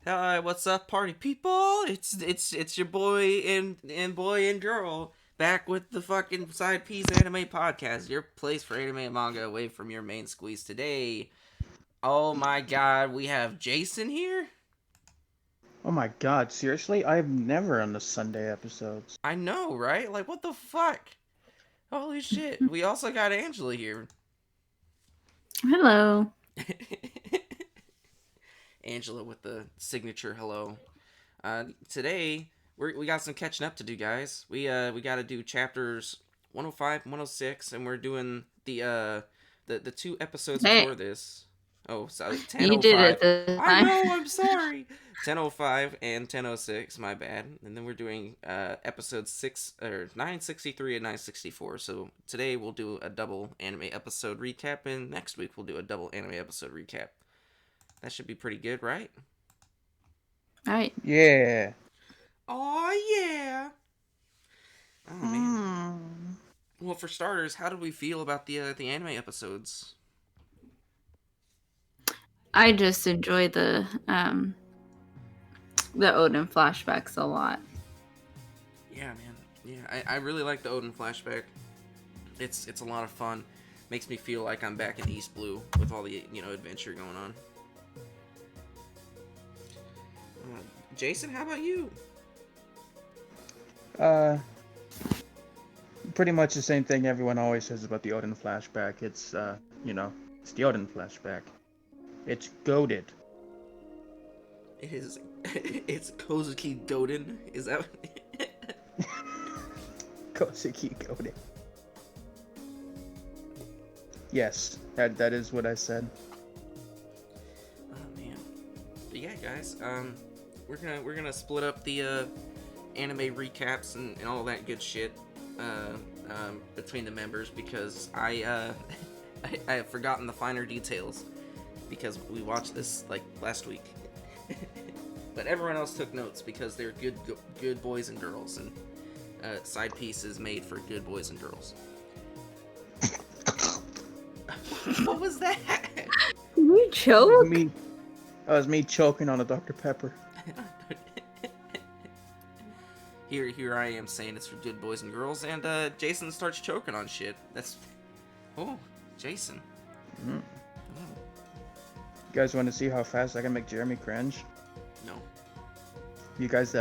Hi, what's up, party people? It's your boy and girl back with the fucking Side Piece Anime Podcast, your place for anime and manga away from your main squeeze today. Oh my god, we have Jason here. Oh my god, seriously? I'm never on the Sunday episodes. I know, right? Like, what the fuck? Holy shit. We also got Angela here. Hello. Angela with the signature hello. Today we got some catching up to do, guys. We got to do chapters 105, 106, and we're doing the two episodes Hey, before this. Oh, sorry, you did 1005. it this I time. know, I'm sorry. 1005 and 1006, my bad. And then we're doing episodes 963 and 964. So today we'll do a double anime episode recap, and next week we'll do a double anime episode recap. That should be pretty good, right? Alright. Yeah. Oh yeah. Oh man. Well, for starters, how did we feel about the anime episodes? I just enjoy the Odin flashbacks a lot. Yeah, man. Yeah, I really like the Odin flashback. It's a lot of fun. Makes me feel like I'm back in East Blue with all the adventure going on. Jason, how about you? Pretty much the same thing everyone always says about the Odin flashback. It's, it's the Odin flashback. It's goated. It is. It's Kozuki Goden. Is that? Kosuke goated. Yes, that is what I said. Oh man. But yeah, guys. We're gonna split up the anime recaps and all that good shit between the members because I have forgotten the finer details because we watched this like last week. But everyone else took notes because they're good boys and girls, and Side Piece is made for good boys and girls. What was that? Did you choke? That was me choking on a Dr. Pepper. Here I am saying it's for good boys and girls, and Jason starts choking on shit. That's Jason. Mm. You guys want to see how fast I can make Jeremy cringe? No. You guys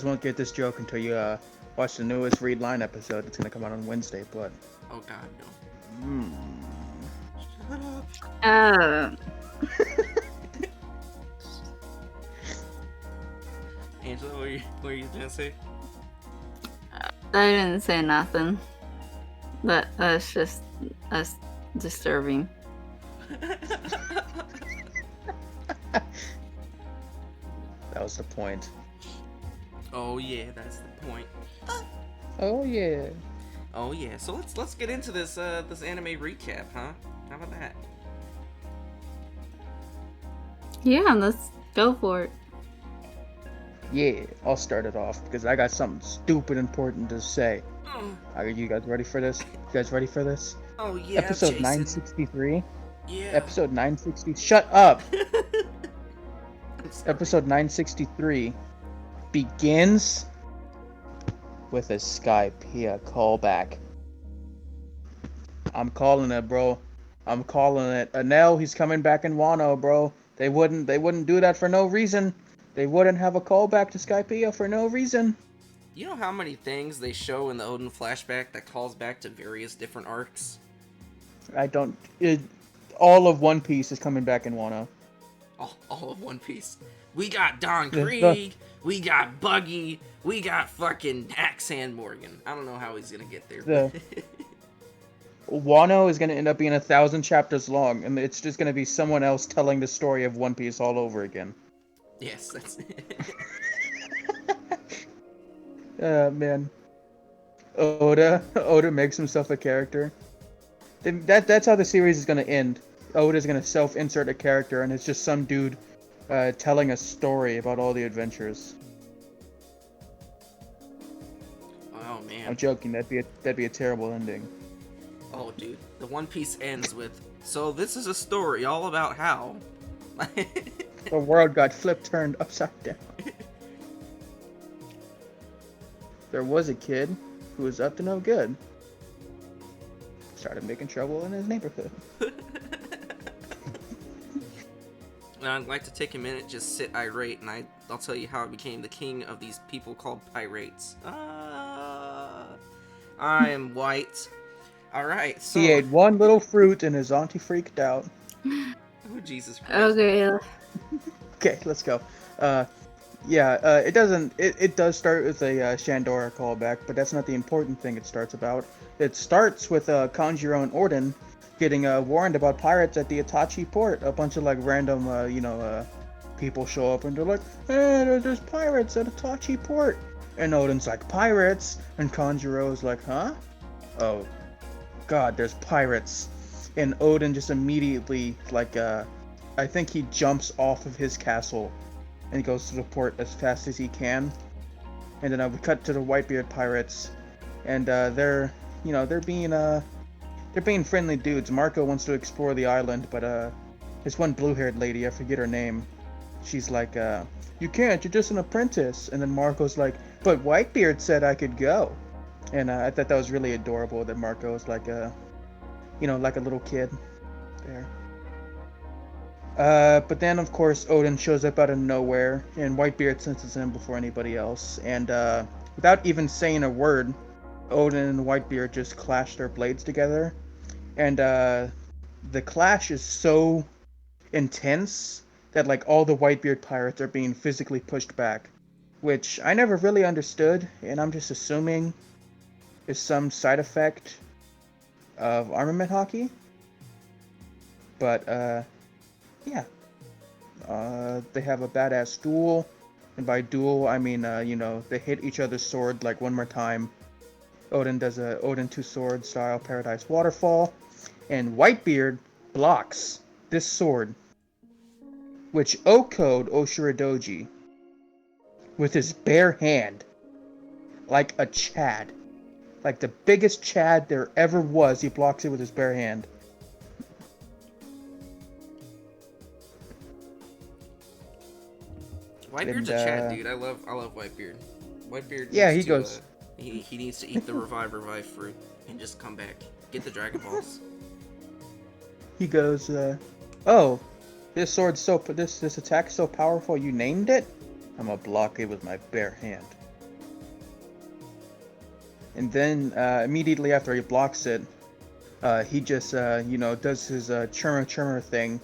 won't get this joke until you watch the newest Read Line episode. It's gonna come out on Wednesday, but. Oh God, no. Shut up. Angela, what are you gonna say? I didn't say nothing. That's disturbing. That was the point. Oh yeah, that's the point. Oh yeah. Oh yeah. So let's get into this anime recap, huh? How about that? Yeah, let's go for it. Yeah, I'll start it off because I got something stupid important to say. Are you guys ready for this? You guys ready for this? Oh yeah, Episode Jason. 963. Yeah. Episode 960. Shut up. Episode 963 begins with a Skypiea callback. I'm calling it, bro. I'm calling it. Anel, he's coming back in Wano, bro. They wouldn't do that for no reason. They wouldn't have a callback to Skypiea for no reason. You know how many things they show in the Odin flashback that calls back to various different arcs? All of One Piece is coming back in Wano. All of One Piece. We got Don Krieg, we got Buggy, we got fucking Axan Morgan. I don't know how he's gonna get there. Wano is gonna end up being 1,000 chapters long, and it's just gonna be someone else telling the story of One Piece all over again. Yes, that's Man. Oda makes himself a character. That's how the series is gonna end. Oda's gonna self-insert a character, and it's just some dude telling a story about all the adventures. Oh man. I'm joking. That'd be a terrible ending. Oh dude, the One Piece ends with, so this is a story all about how. The world got turned upside down. There was a kid who was up to no good. Started making trouble in his neighborhood. Now I'd like to take a minute, just sit irate, and I'll tell you how I became the king of these people called pirates. I am white. Alright, so... He ate one little fruit and his auntie freaked out. Oh, Jesus Christ. Okay. Okay, let's go. It doesn't. It does start with a Shandora callback, but that's not the important thing it starts about. It starts with Kanjiro and Orden getting warned about pirates at the Itachi port. A bunch of like random, people show up and they're like, "Hey, there's pirates at Itachi port," and Oden's like, "Pirates," and Kanjiro's like, "Huh? Oh, God, there's pirates," and Oden just immediately I think he jumps off of his castle and goes to the port as fast as he can. And then we cut to the Whitebeard pirates, and they're being friendly dudes. Marco wants to explore the island, but this one blue-haired lady, I forget her name, she's like, "You can't. You're just an apprentice." And then Marco's like, "But Whitebeard said I could go." And I thought that was really adorable that Marco was like like a little kid there. But then, of course, Oden shows up out of nowhere, and Whitebeard senses him before anybody else. And without even saying a word, Oden and Whitebeard just clash their blades together. And the clash is so intense that like all the Whitebeard pirates are being physically pushed back, which I never really understood, and I'm just assuming is some side effect of armament hockey. But yeah. They have a badass duel, and by duel I mean they hit each other's sword like one more time. Oden does a Oden 2 sword style Paradise Waterfall, and Whitebeard blocks this sword, which Oko'd Oshiradoji with his bare hand, like a Chad, like the biggest Chad there ever was. He blocks it with his bare hand. Whitebeard's And, a Chad, dude. I love Whitebeard. Whitebeard. Yeah, needs he goes. He needs to eat the revive fruit and just come back. Get the Dragon Balls. He goes, "Oh, this sword's this attack's so powerful. You named it? I'm gonna block it with my bare hand." And then immediately after he blocks it, he just does his churma thing,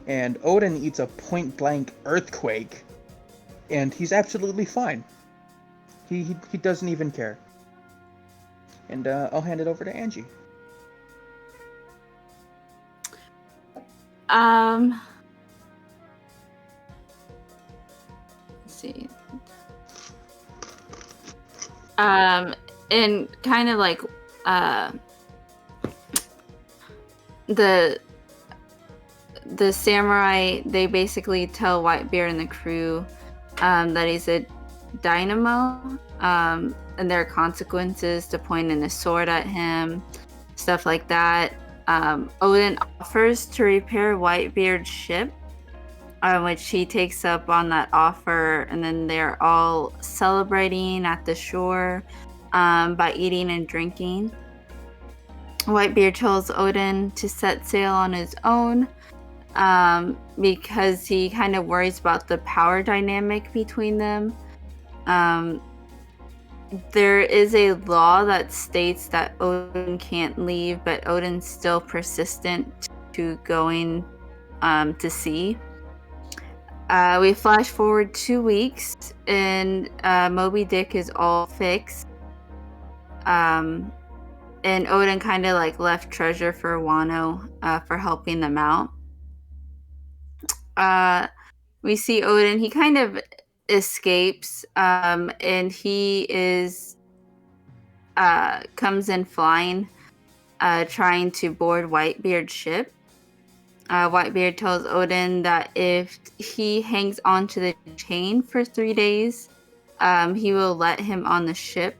and Oden eats a point blank earthquake, and he's absolutely fine. He doesn't even care. And I'll hand it over to Angie. Let's see. And kind of like the samurai, they basically tell Whitebeard and the crew that he's a dynamo, and there are consequences to pointing a sword at him, stuff like that. Oden offers to repair Whitebeard's ship, which he takes up on that offer, and then they're all celebrating at the shore by eating and drinking. Whitebeard tells Oden to set sail on his own because he kind of worries about the power dynamic between them. There is a law that states that Oden can't leave, but Oden's still persistent to going to sea. We flash forward 2 weeks, and Moby Dick is all fixed. And Oden kind of like left treasure for Wano for helping them out. We see Oden, he kind of escapes, and he is comes in flying, trying to board Whitebeard's ship. Whitebeard tells Odin that if he hangs onto the chain for 3 days, he will let him on the ship.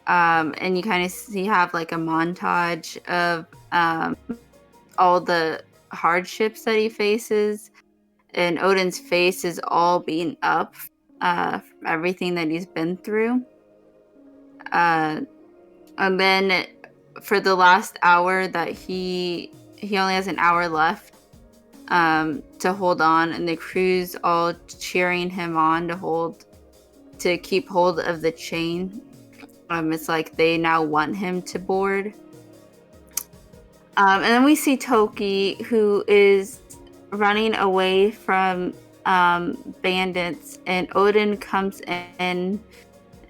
And you kind of have like a montage of all the hardships that he faces, and Odin's face is all beaten up from everything that he's been through. And then for the last hour that he only has an hour left to hold on, and the crew's all cheering him on to keep hold of the chain. It's like they now want him to board. And then we see Toki, who is running away from bandits, and Odin comes in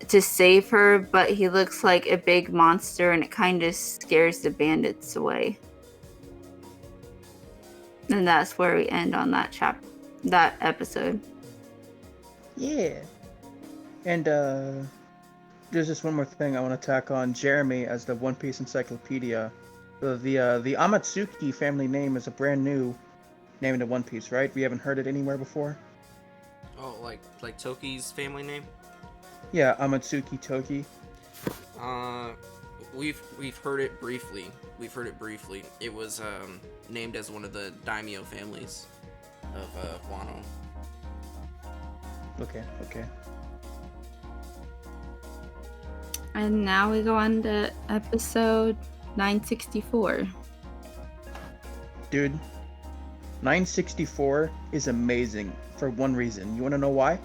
to save her, but he looks like a big monster, and it kind of scares the bandits away. And that's where we end on that that episode. Yeah. And there's just one more thing I want to tack on Jeremy as the One Piece Encyclopedia. The Amatsuki family name is a brand new name in the One Piece, right? We haven't heard it anywhere before. Oh, like Toki's family name? Yeah, Amatsuki Toki. We've heard it briefly. It was named as one of the daimyo families of Wano. Okay. And now we go on to episode 964. Dude, 964 is amazing for one reason. You want to know why?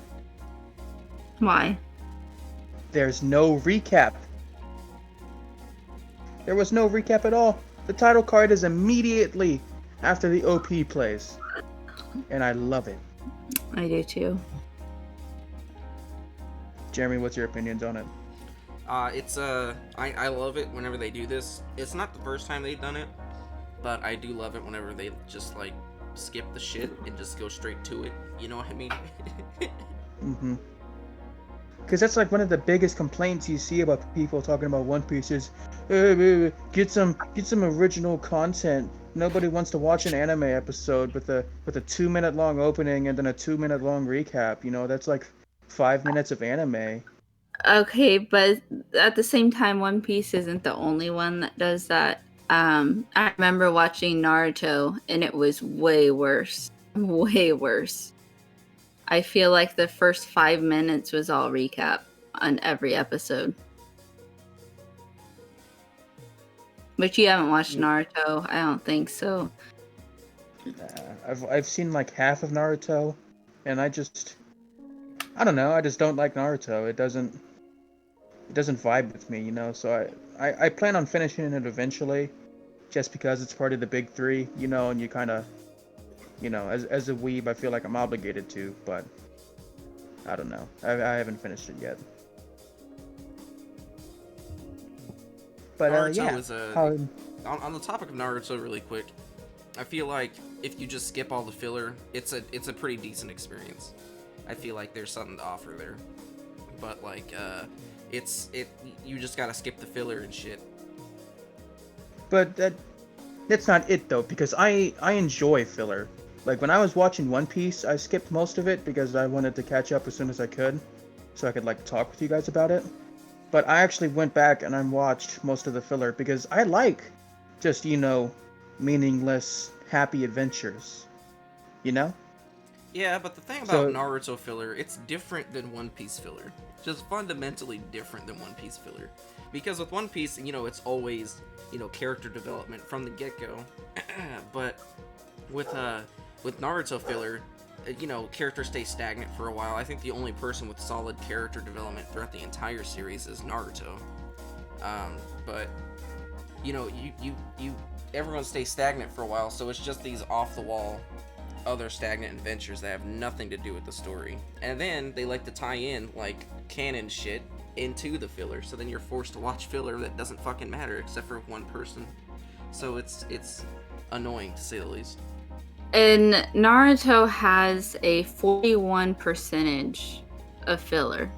Why? There's no recap. There was no recap at all. The title card is immediately after the OP plays. And I love it. I do too. Jeremy, what's your opinions on it? I love it whenever they do this. It's not the first time they've done it, but I do love it whenever they just like skip the shit and just go straight to it. You know what I mean? Mm-hmm. Because that's like one of the biggest complaints you see about people talking about One Piece is, get some original content. Nobody wants to watch an anime episode with a 2-minute long opening and then a 2-minute long recap. You know, that's like 5 minutes of anime. Okay, but at the same time, One Piece isn't the only one that does that. I remember watching Naruto, and it was way worse. Way worse. I feel like the first 5 minutes was all recap on every episode. But you haven't watched Naruto, I don't think so. I've seen like half of Naruto, and I don't know. I just don't like Naruto. It doesn't vibe with me, you know. So I plan on finishing it eventually, just because it's part of the big three, you know. And you kind of, you know, as a weeb, I feel like I'm obligated to. But I don't know. I haven't finished it yet. But Naruto yeah. is on the topic of Naruto, really quick. I feel like if you just skip all the filler, it's a pretty decent experience. I feel like there's something to offer there, but like you just gotta skip the filler and shit. But that's not it though, because I enjoy filler. Like when I was watching One Piece, I skipped most of it because I wanted to catch up as soon as I could, so I could like talk with you guys about it. But I actually went back and I watched most of the filler because I like just, you know, meaningless, happy adventures. You know? Yeah, but the thing about Naruto filler, it's different than One Piece filler. Just fundamentally different than One Piece filler. Because with One Piece, you know, it's always, you know, character development from the get-go. But with Naruto filler, you know, characters stay stagnant for a while. I think the only person with solid character development throughout the entire series is Naruto. But you know, everyone stays stagnant for a while, so it's just these off-the-wall other stagnant adventures that have nothing to do with the story. And then they like to tie in like canon shit into the filler, so then you're forced to watch filler that doesn't fucking matter except for one person. So it's annoying to say the least. And Naruto has a 41% of filler.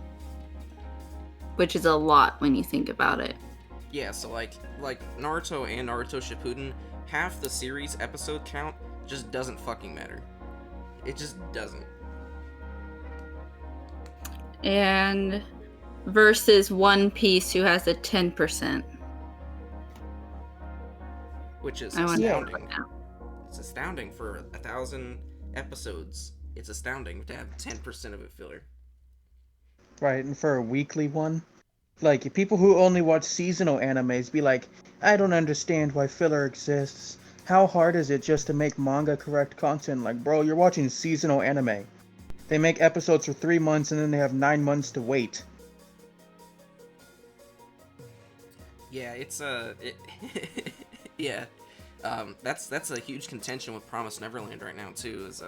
which is a lot when you think about it. Yeah, so like Naruto and Naruto Shippuden, half the series episode count just doesn't fucking matter. It just doesn't. And versus One Piece, who has a 10%. Which is I wonder astounding. It's astounding for 1,000 episodes. It's astounding to have 10% of it filler. Right, and for a weekly one, like people who only watch seasonal animes be like, I don't understand why filler exists. How hard is it just to make manga correct content? Like, bro, you're watching seasonal anime. They make episodes for 3 months and then they have 9 months to wait. Yeah, it's yeah. That's a huge contention with Promised Neverland right now too. Is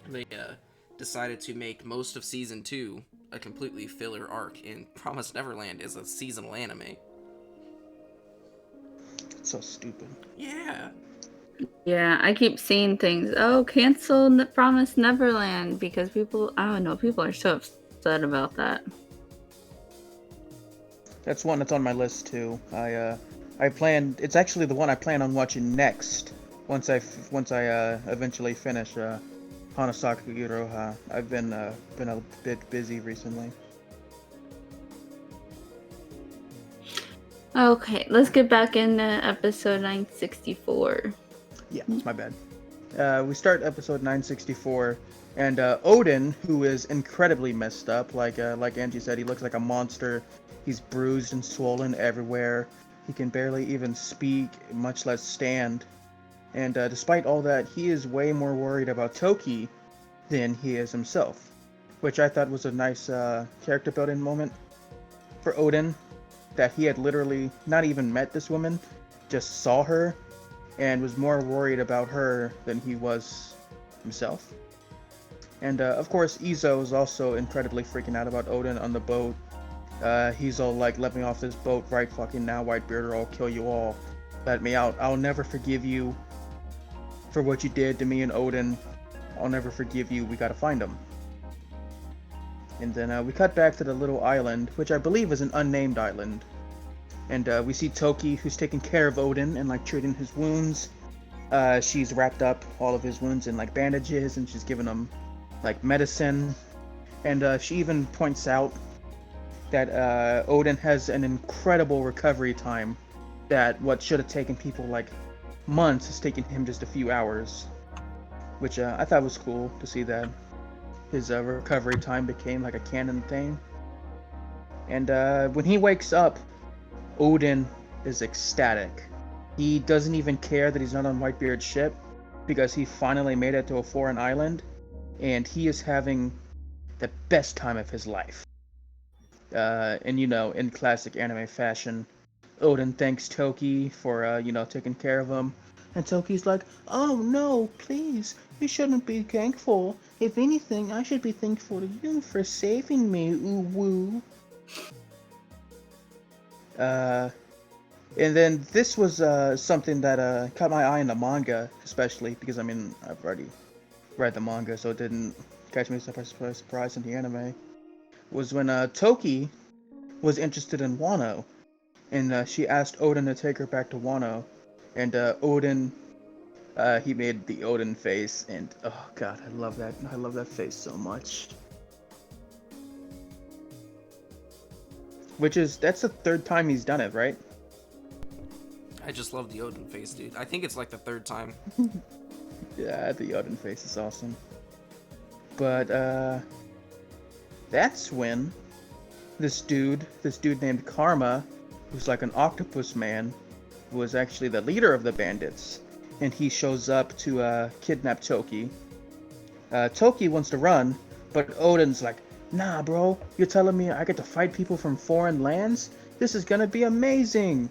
they decided to make most of season 2 a completely filler arc, and Promised Neverland is a seasonal anime. It's so stupid. Yeah. Yeah, I keep seeing things. Oh, cancel the Promised Neverland because people, I don't know, people are so upset about that. That's one that's on my list too. I plan. It's actually the one I plan on watching next. Once I eventually finish Hanasaku Iroha. I've been a bit busy recently. Okay, let's get back into episode 964. Yeah, my bad. We start episode 964, and Odin, who is incredibly messed up, like Angie said, he looks like a monster. He's bruised and swollen everywhere. He can barely even speak, much less stand. And despite all that, he is way more worried about Toki than he is himself, which I thought was a nice character building moment for Odin, that he had literally not even met this woman, just saw her, and was more worried about her than he was himself. And of course, Izo is also incredibly freaking out about Odin on the boat. He's all like, let me off this boat right fucking now, Whitebeard, or I'll kill you all. Let me out. I'll never forgive you for what you did to me and Odin. I'll never forgive you. We gotta find him. And then we cut back to the little island, which I believe is an unnamed island. And we see Toki, who's taking care of Odin and like treating his wounds. She's wrapped up all of his wounds in like bandages, and she's giving him like medicine. And she even points out that Odin has an incredible recovery time, that what should have taken people like months is taking him just a few hours, which I thought was cool to see that his recovery time became like a canon thing. And when he wakes up, Odin is ecstatic. He doesn't even care that he's not on Whitebeard's ship, because he finally made it to a foreign island, and he is having the best time of his life. And you know, in classic anime fashion, Odin thanks Toki for taking care of him, and Toki's like, "Oh no, please, you shouldn't be thankful. If anything, I should be thankful to you for saving me, ooh woo." And then this was something that caught my eye in the manga, especially because I mean I've already read the manga, so it didn't catch me by surprise in the anime. Was when Toki was interested in Wano, and she asked Odin to take her back to Wano, and Odin, he made the Odin face, and oh god, I love that face so much. That's the third time he's done it, right? I just love the Odin face, dude. I think it's like the third time. Yeah, the Odin face is awesome. But that's when this dude named Karma, who's like an octopus man, was actually the leader of the bandits, and he shows up to kidnap Toki. Toki wants to run, but Odin's like, "Nah, bro, you're telling me I get to fight people from foreign lands? This is gonna be amazing!"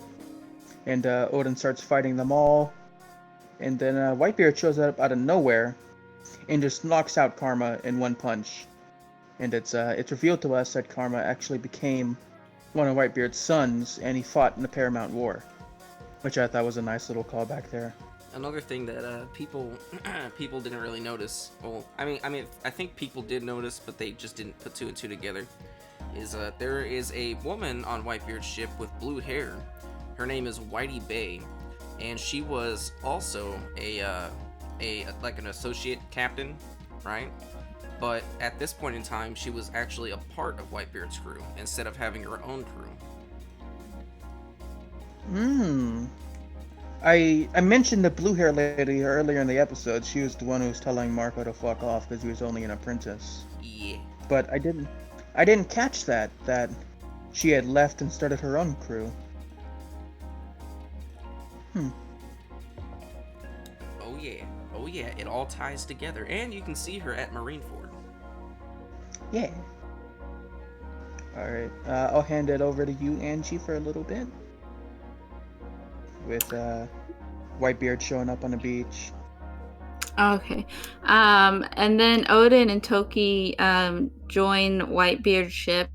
And Odin starts fighting them all, and then Whitebeard shows up out of nowhere and just knocks out Karma in one punch. And it's revealed to us that Karma actually became one of Whitebeard's sons, and he fought in the Paramount War, which I thought was a nice little callback there. Another thing that people didn't really notice. Well, I mean, I think people did notice, but they just didn't put two and two together. is there is a woman on Whitebeard's ship with blue hair. Her name is Whitey Bay, and she was also a like an associate captain, right? But at this point in time, she was actually a part of Whitebeard's crew instead of having her own crew. I mentioned the blue hair lady earlier in the episode. She was the one who was telling Marco to fuck off because he was only an apprentice. Yeah. But I didn't catch that she had left and started her own crew. Oh yeah, it all ties together, and you can see her at Marineford. Yeah. All right, I'll hand it over to you, Angie, for a little bit. With Whitebeard showing up on the beach. Okay. And then Odin and Toki join Whitebeard's ship.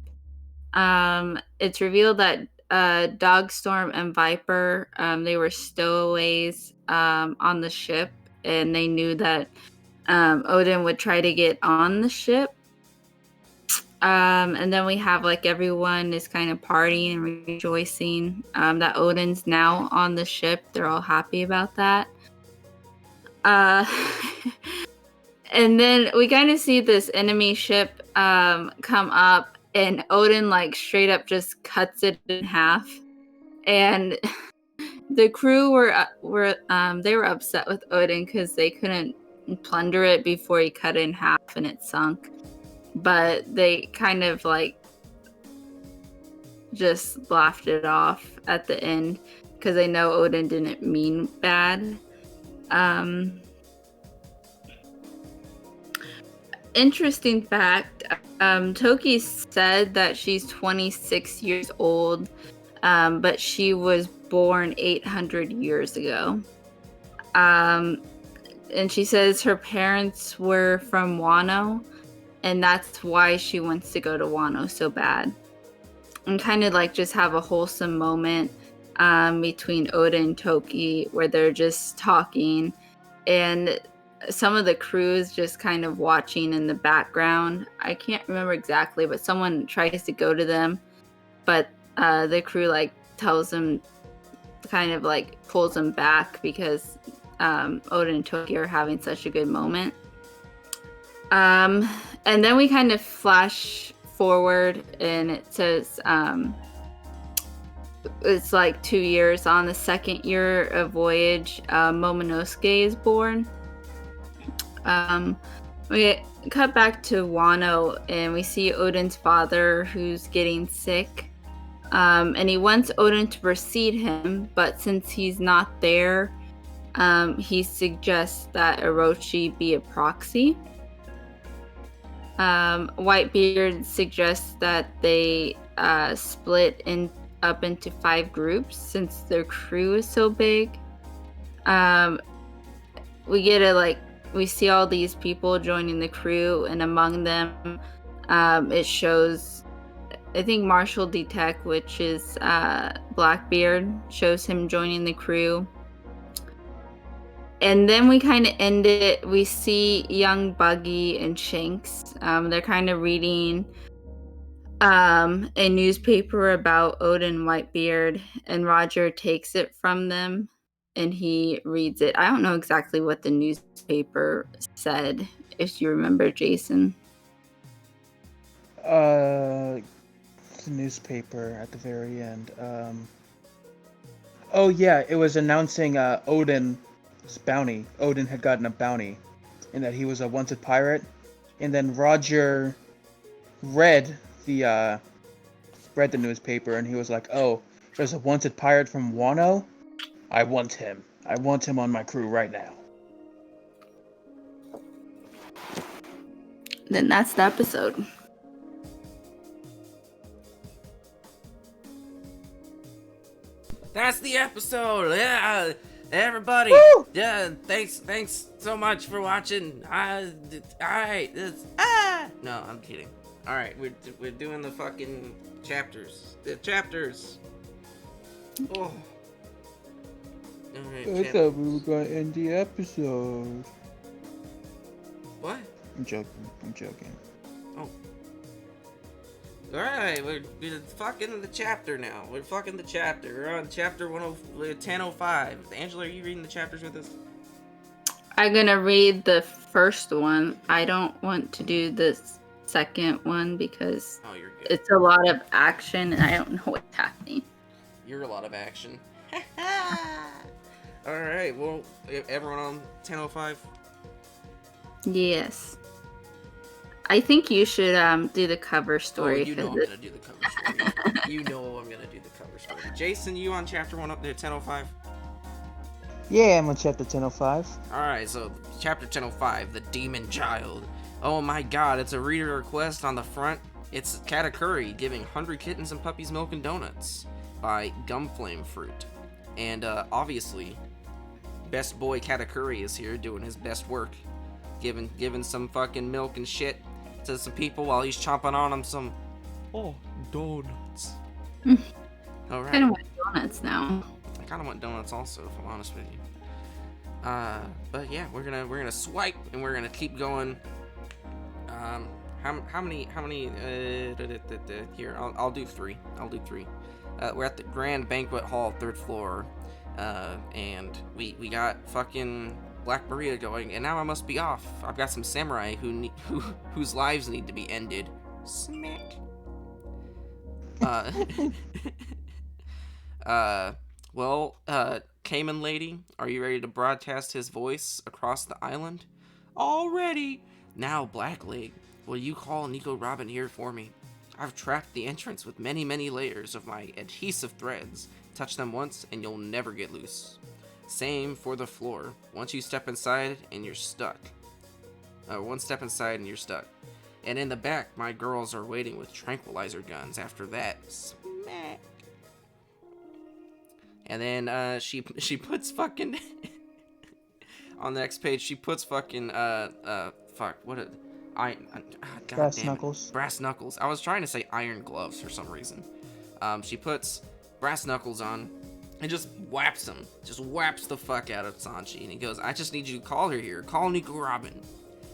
It's revealed that Dogstorm and Viper, they were stowaways on the ship, and they knew that Odin would try to get on the ship. And then we have like everyone is kind of partying and rejoicing that Odin's now on the ship. They're all happy about that. And then we kind of see this enemy ship come up, and Odin like straight up just cuts it in half. And the crew were they were upset with Odin because they couldn't plunder it before he cut it in half and it sunk. But they kind of like just laughed it off at the end because they know Odin didn't mean bad. Interesting fact, Toki said that she's 26 years old, but she was born 800 years ago. And she says her parents were from Wano, and that's why she wants to go to Wano so bad. And kind of like just have a wholesome moment between Oda and Toki where they're just talking, and some of the crew is just kind of watching in the background. I can't remember exactly, but someone tries to go to them, but the crew like tells them, kind of like pulls them back because Oda and Toki are having such a good moment. And then we kind of flash forward, and it says it's like 2 years on the second year of voyage. Momonosuke is born. We cut back to Wano, and we see Odin's father who's getting sick. And he wants Odin to precede him, but since he's not there, he suggests that Orochi be a proxy. Whitebeard suggests that they split up into 5 groups since their crew is so big. We see all these people joining the crew, and among them, it shows, I think Marshall Detect, which is Blackbeard, shows him joining the crew. And then we kind of end it. We see young Buggy and Shanks. They're kind of reading a newspaper about Odin Whitebeard, and Roger takes it from them and he reads it. I don't know exactly what the newspaper said, if you remember, Jason. The newspaper at the very end. Oh yeah, it was announcing Odin's bounty. Odin had gotten a bounty, and that he was a wanted pirate. And then Roger read the newspaper, and he was like, "Oh, there's a wanted pirate from Wano. I want him. I want him on my crew right now." Then that's the episode. That's the episode. Yeah, everybody. Woo! Yeah, thanks so much for watching. All right. No, I'm kidding. All right, we're doing the fucking chapters. The chapters. Oh. All right, I thought we were gonna end the episode. What? I'm joking. Oh. Alright, we're fucking the chapter now. We're fucking the chapter. We're on chapter 1005. Angela, are you reading the chapters with us? I'm gonna read the first one. I don't want to do the second one because You're good. it's a lot of action and I don't know what's happening. You're a lot of action. Alright, well, everyone on 1005? Yes. I think you should do the cover story. You know I'm gonna do the cover story. You know I'm gonna do the cover story. Jason, you on chapter 1 up there, 1005? Yeah, I'm on chapter 1005. Alright, so chapter 1005, The Demon Child. Oh my god, it's a reader request on the front. It's Katakuri giving 100 kittens and puppies milk and donuts by Gumflame Fruit. And obviously, best boy Katakuri is here doing his best work. Giving some fucking milk and shit to some people while he's chomping on them some donuts. Alright. I kind of want donuts now. I kind of want donuts also, if I'm honest with you. But yeah, we're gonna swipe and we're gonna keep going. How many? Here, I'll do three. We're at the Grand Banquet Hall, 3rd floor, and we got fucking Black Maria going, and now I must be off. I've got some samurai whose lives need to be ended. Smack. Cayman Lady, are you ready to broadcast his voice across the island? All ready. Now, Blackleg, will you call Nico Robin here for me? I've trapped the entrance with many, many layers of my adhesive threads. Touch them once and you'll never get loose. Same for the floor. Once you step inside and you're stuck. One step inside and you're stuck. And in the back, my girls are waiting with tranquilizer guns. After that, smack. And then she puts fucking on the next page. She puts fucking Brass knuckles. Brass knuckles. I was trying to say iron gloves for some reason. She puts brass knuckles on and just whaps him. Just whaps the fuck out of Sanji. And he goes, I just need you to call her here. Call Nico Robin.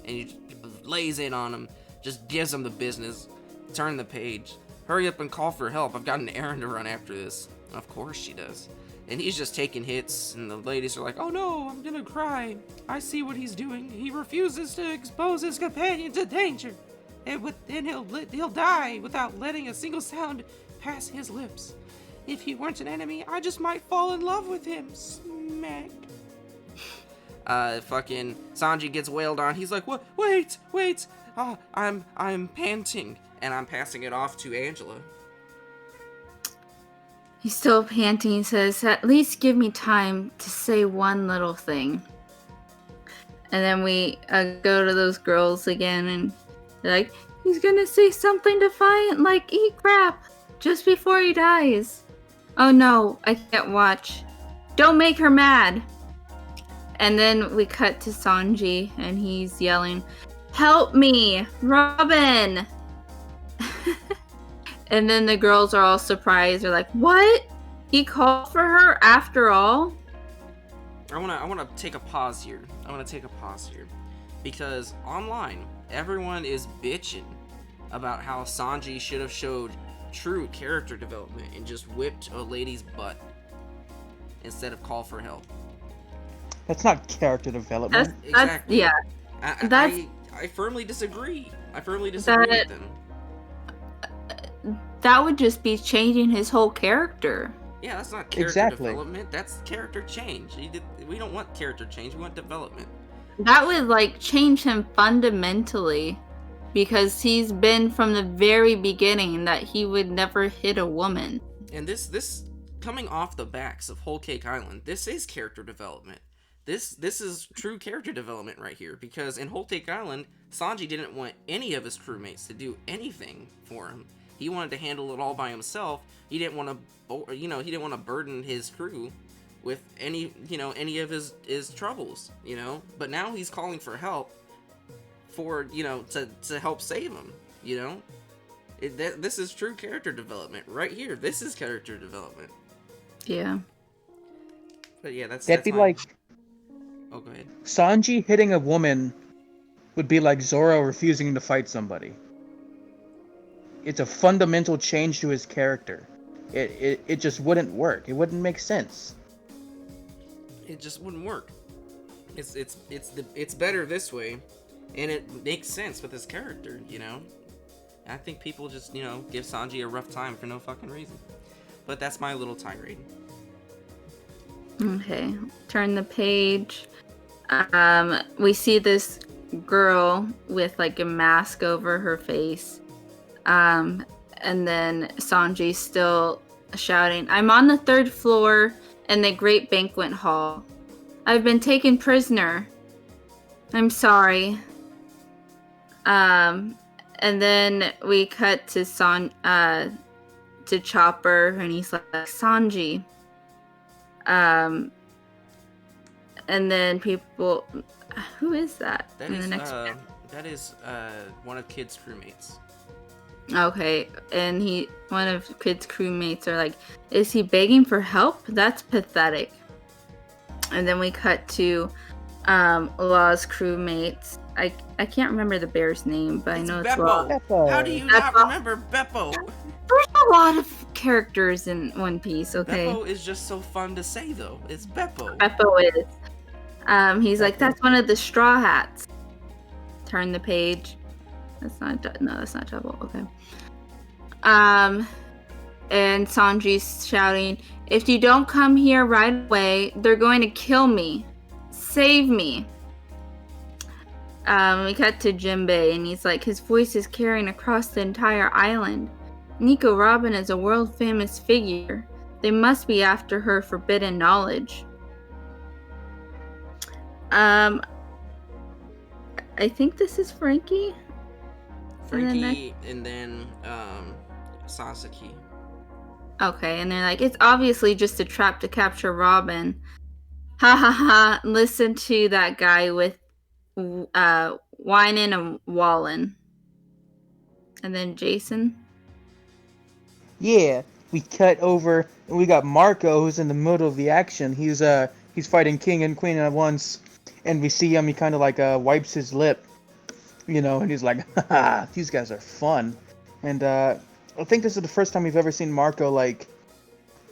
And he lays in on him. Just gives him the business. Turn the page. Hurry up and call for help. I've got an errand to run after this. Of course she does. And he's just taking hits, and the ladies are like, oh no, I'm gonna cry. I see what he's doing. He refuses to expose his companion to danger. And he'll die without letting a single sound pass his lips. If he weren't an enemy, I just might fall in love with him. Smack. Fucking Sanji gets wailed on. He's like, what? Wait. Oh, I'm panting. And I'm passing it off to Angela. He's still panting. He says, at least give me time to say one little thing. And then we go to those girls again, and they're like, he's gonna say something defiant like, eat crap, just before he dies. Oh no, I can't watch. Don't make her mad. And then we cut to Sanji, and he's yelling, help me, Robin! And then the girls are all surprised. They're like, what? He called for her after all? I wanna take a pause here. Because online, everyone is bitching about how Sanji should have showed true character development and just whipped a lady's butt instead of call for help. That's not character development. Exactly. Yeah. I firmly disagree. with them. That would just be changing his whole character. Yeah, that's not character development. That's character change. We don't want character change. We want development. That would change him fundamentally, because he's been from the very beginning that he would never hit a woman. And this coming off the backs of Whole Cake Island, this is character development. This is true character development right here, because in Whole Cake Island, Sanji didn't want any of his crewmates to do anything for him. He wanted to handle it all by himself. He didn't want to burden his crew with any of his troubles, But now he's calling for help to help save him, This is true character development right here. This is character development. Yeah. But yeah, that'd be like... Oh, go ahead. Sanji hitting a woman would be like Zoro refusing to fight somebody. it's a fundamental change to his character. It just wouldn't work. It wouldn't make sense. It just wouldn't work. It's better this way, and it makes sense with his character. I think people just give Sanji a rough time for no fucking reason. But that's my little tirade. Okay, turn the page. We see this girl with like a mask over her face. And then Sanji's still shouting, "I'm on the 3rd floor in the Great Banquet Hall. I've been taken prisoner. I'm sorry." And then we cut to Chopper, and he's like, "Sanji." And then people, who is that? That is one of Kid's crewmates. Okay, and one of Kid's crewmates are like, "Is he begging for help? That's pathetic." And then we cut to Law's crewmates. I can't remember the bear's name, but I know it's Law. Beppo. How do you not remember Beppo? There's a lot of characters in One Piece, okay? Beppo is just so fun to say, though. It's Beppo. Beppo is. He's like, "That's one of the Straw Hats." Turn the page. That's not double. Okay. And Sanji's shouting, "If you don't come here right away, they're going to kill me. Save me." We cut to Jinbei, and he's like, his voice is carrying across the entire island. "Nico Robin is a world-famous figure. They must be after her forbidden knowledge." I think this is Frankie. Frankie, and then Sasaki. Okay, and they're like, "It's obviously just a trap to capture Robin." Ha ha ha, listen to that guy with whining and walling. And then Jason. Yeah, we cut over, and we got Marco, who's in the middle of the action. He's fighting King and Queen at once, and we see him. He kind of like wipes his lip, and he's like, "Ha, these guys are fun." And I think this is the first time we've ever seen Marco like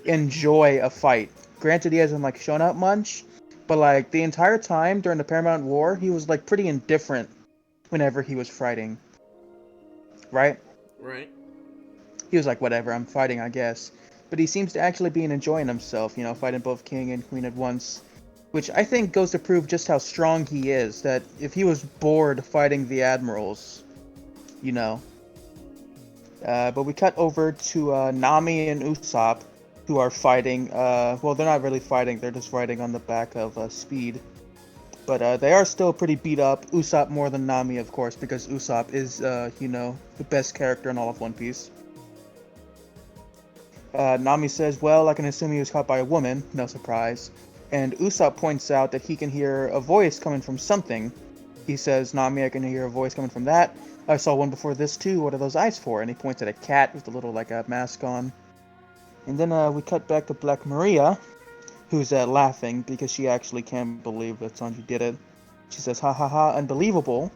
enjoy a fight. Granted, he hasn't like shown up much, but like the entire time during the Paramount War, he was like pretty indifferent whenever he was fighting. Right? Right. He was like, "Whatever, I'm fighting, I guess." But he seems to actually be enjoying himself, fighting both King and Queen at once. Which I think goes to prove just how strong he is, that if he was bored fighting the admirals, But we cut over to Nami and Usopp, who are fighting. Well, they're not really fighting, they're just riding on the back of Speed. But they are still pretty beat up. Usopp more than Nami, of course, because Usopp is, the best character in all of One Piece. Nami says, "Well, I can assume he was caught by a woman," no surprise. And Usopp points out that he can hear a voice coming from something. He says, "Nami, I can hear a voice coming from that. I saw one before this too. What are those eyes for?" And he points at a cat with a little mask on. And then we cut back to Black Maria, who's laughing because she actually can't believe that Sanji did it. She says, "Ha ha ha, unbelievable."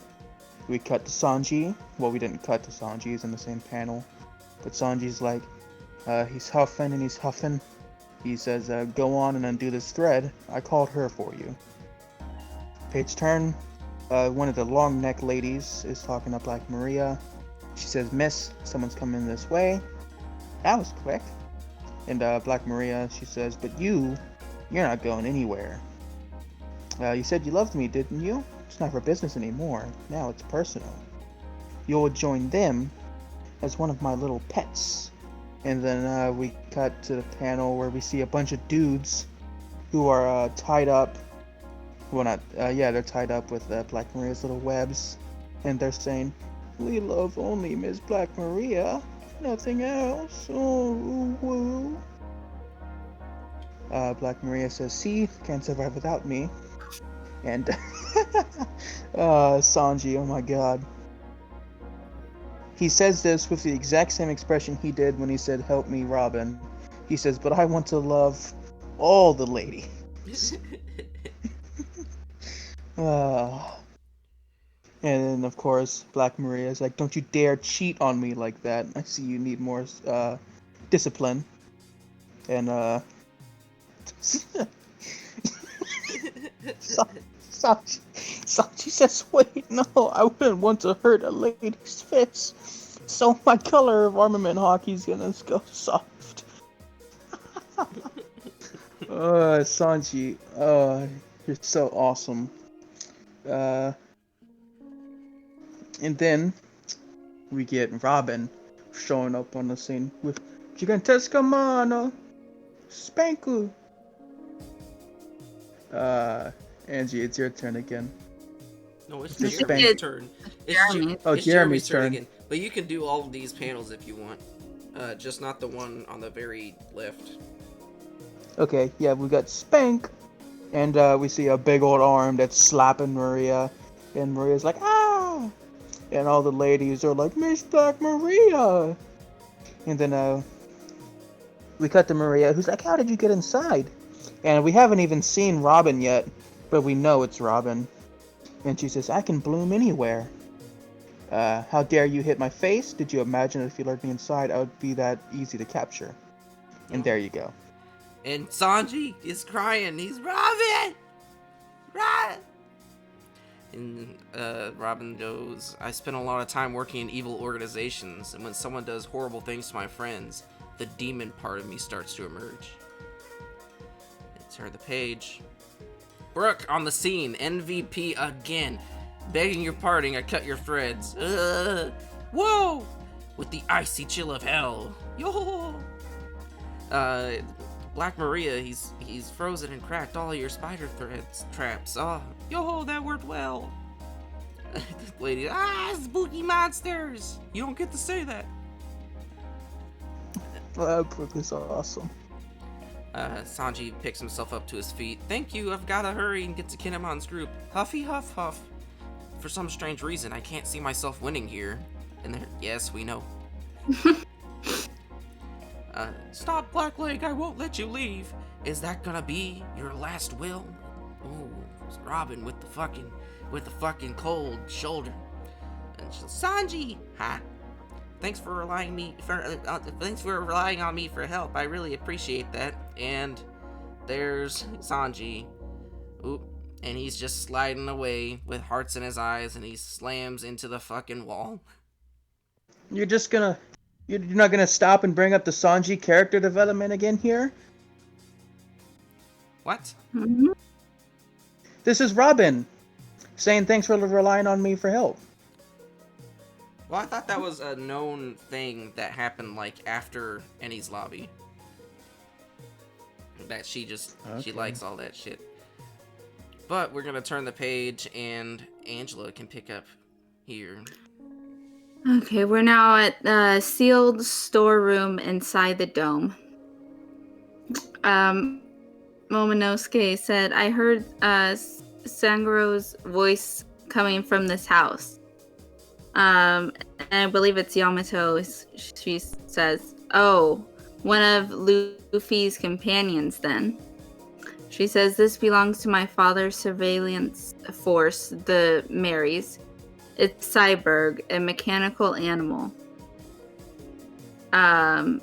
We cut to Sanji. Well, we didn't cut to Sanji, he's in the same panel. But Sanji's like, he's huffing and he's huffing. He says, "Go on and undo this thread. I called her for you." Page turn. One of the long neck ladies is talking to Black Maria. She says, "Miss, someone's coming this way." That was quick. And Black Maria, she says, "But you're not going anywhere. You said you loved me, didn't you? It's not for business anymore. Now it's personal. You'll join them as one of my little pets." And then we cut to the panel where we see a bunch of dudes who are tied up. Well, they're tied up with Black Maria's little webs. And they're saying, "We love only Miss Black Maria. Nothing else. Oh, woo." Black Maria says, "See, can't survive without me." And Sanji, oh my god. He says this with the exact same expression he did when he said, "Help me, Robin." He says, "But I want to love all the ladies." And then, of course, Black Maria is like, "Don't you dare cheat on me like that. I see you need more discipline." And Sachi says, "Wait, no, I wouldn't want to hurt a lady's fist. So my color of armament hockey's gonna go soft." Sanji, you're so awesome. Uh, and then we get Robin showing up on the scene with Gigantesca Mano, Spanku. Angie, it's your turn again. No, it's Just Jeremy's spank. turn. Jeremy. It's Jeremy's turn. again. But you can do all of these panels if you want. Just not the one on the very left. Okay, yeah, we got Spank, and we see a big old arm that's slapping Maria, and Maria's like, "Ah!" And all the ladies are like, "Miss Black Maria!" And then we cut to Maria, who's like, "How did you get inside?" And we haven't even seen Robin yet, but we know it's Robin. And she says, "I can bloom anywhere. How dare you hit my face? Did you imagine if you lured me inside, I would be that easy to capture?" And there you go. And Sanji is crying. He's Robin! Robin! And Robin goes, "I spent a lot of time working in evil organizations, and when someone does horrible things to my friends, the demon part of me starts to emerge." Turn the page. Brooke on the scene, MVP again. "Begging your pardon, I cut your threads. Whoa! With the icy chill of hell. Yo!" Black Maria, he's frozen and cracked all your spider threads traps. Oh, yo, that worked well. Lady, spooky monsters. You don't get to say that. Brooke is awesome. Sanji picks himself up to his feet. "Thank you, I've gotta hurry and get to Kinemon's group. Huffy huff huff. For some strange reason, I can't see myself winning here." And there, yes, we know. "Stop, Blackleg, I won't let you leave. Is that gonna be your last will?" Oh, it's Robin with the fucking cold shoulder. And she's, "Sanji, ha. Thanks for relying on me for help. I really appreciate that." And there's Sanji. Oop, and he's just sliding away with hearts in his eyes, and he slams into the fucking wall. You're not gonna stop and bring up the Sanji character development again here? What? Mhm. This is Robin saying thanks for relying on me for help. Well, I thought that was a known thing that happened, like, after Annie's lobby. That she likes all that shit. But we're gonna turn the page, and Angela can pick up here. Okay, we're now at the sealed storeroom inside the dome. Momonosuke said, "I heard Sangaro's voice coming from this house." And I believe it's Yamato. She says, "Oh, one of Luffy's companions then." She says, "This belongs to my father's surveillance force, the Marys. It's Cyborg, a mechanical animal." And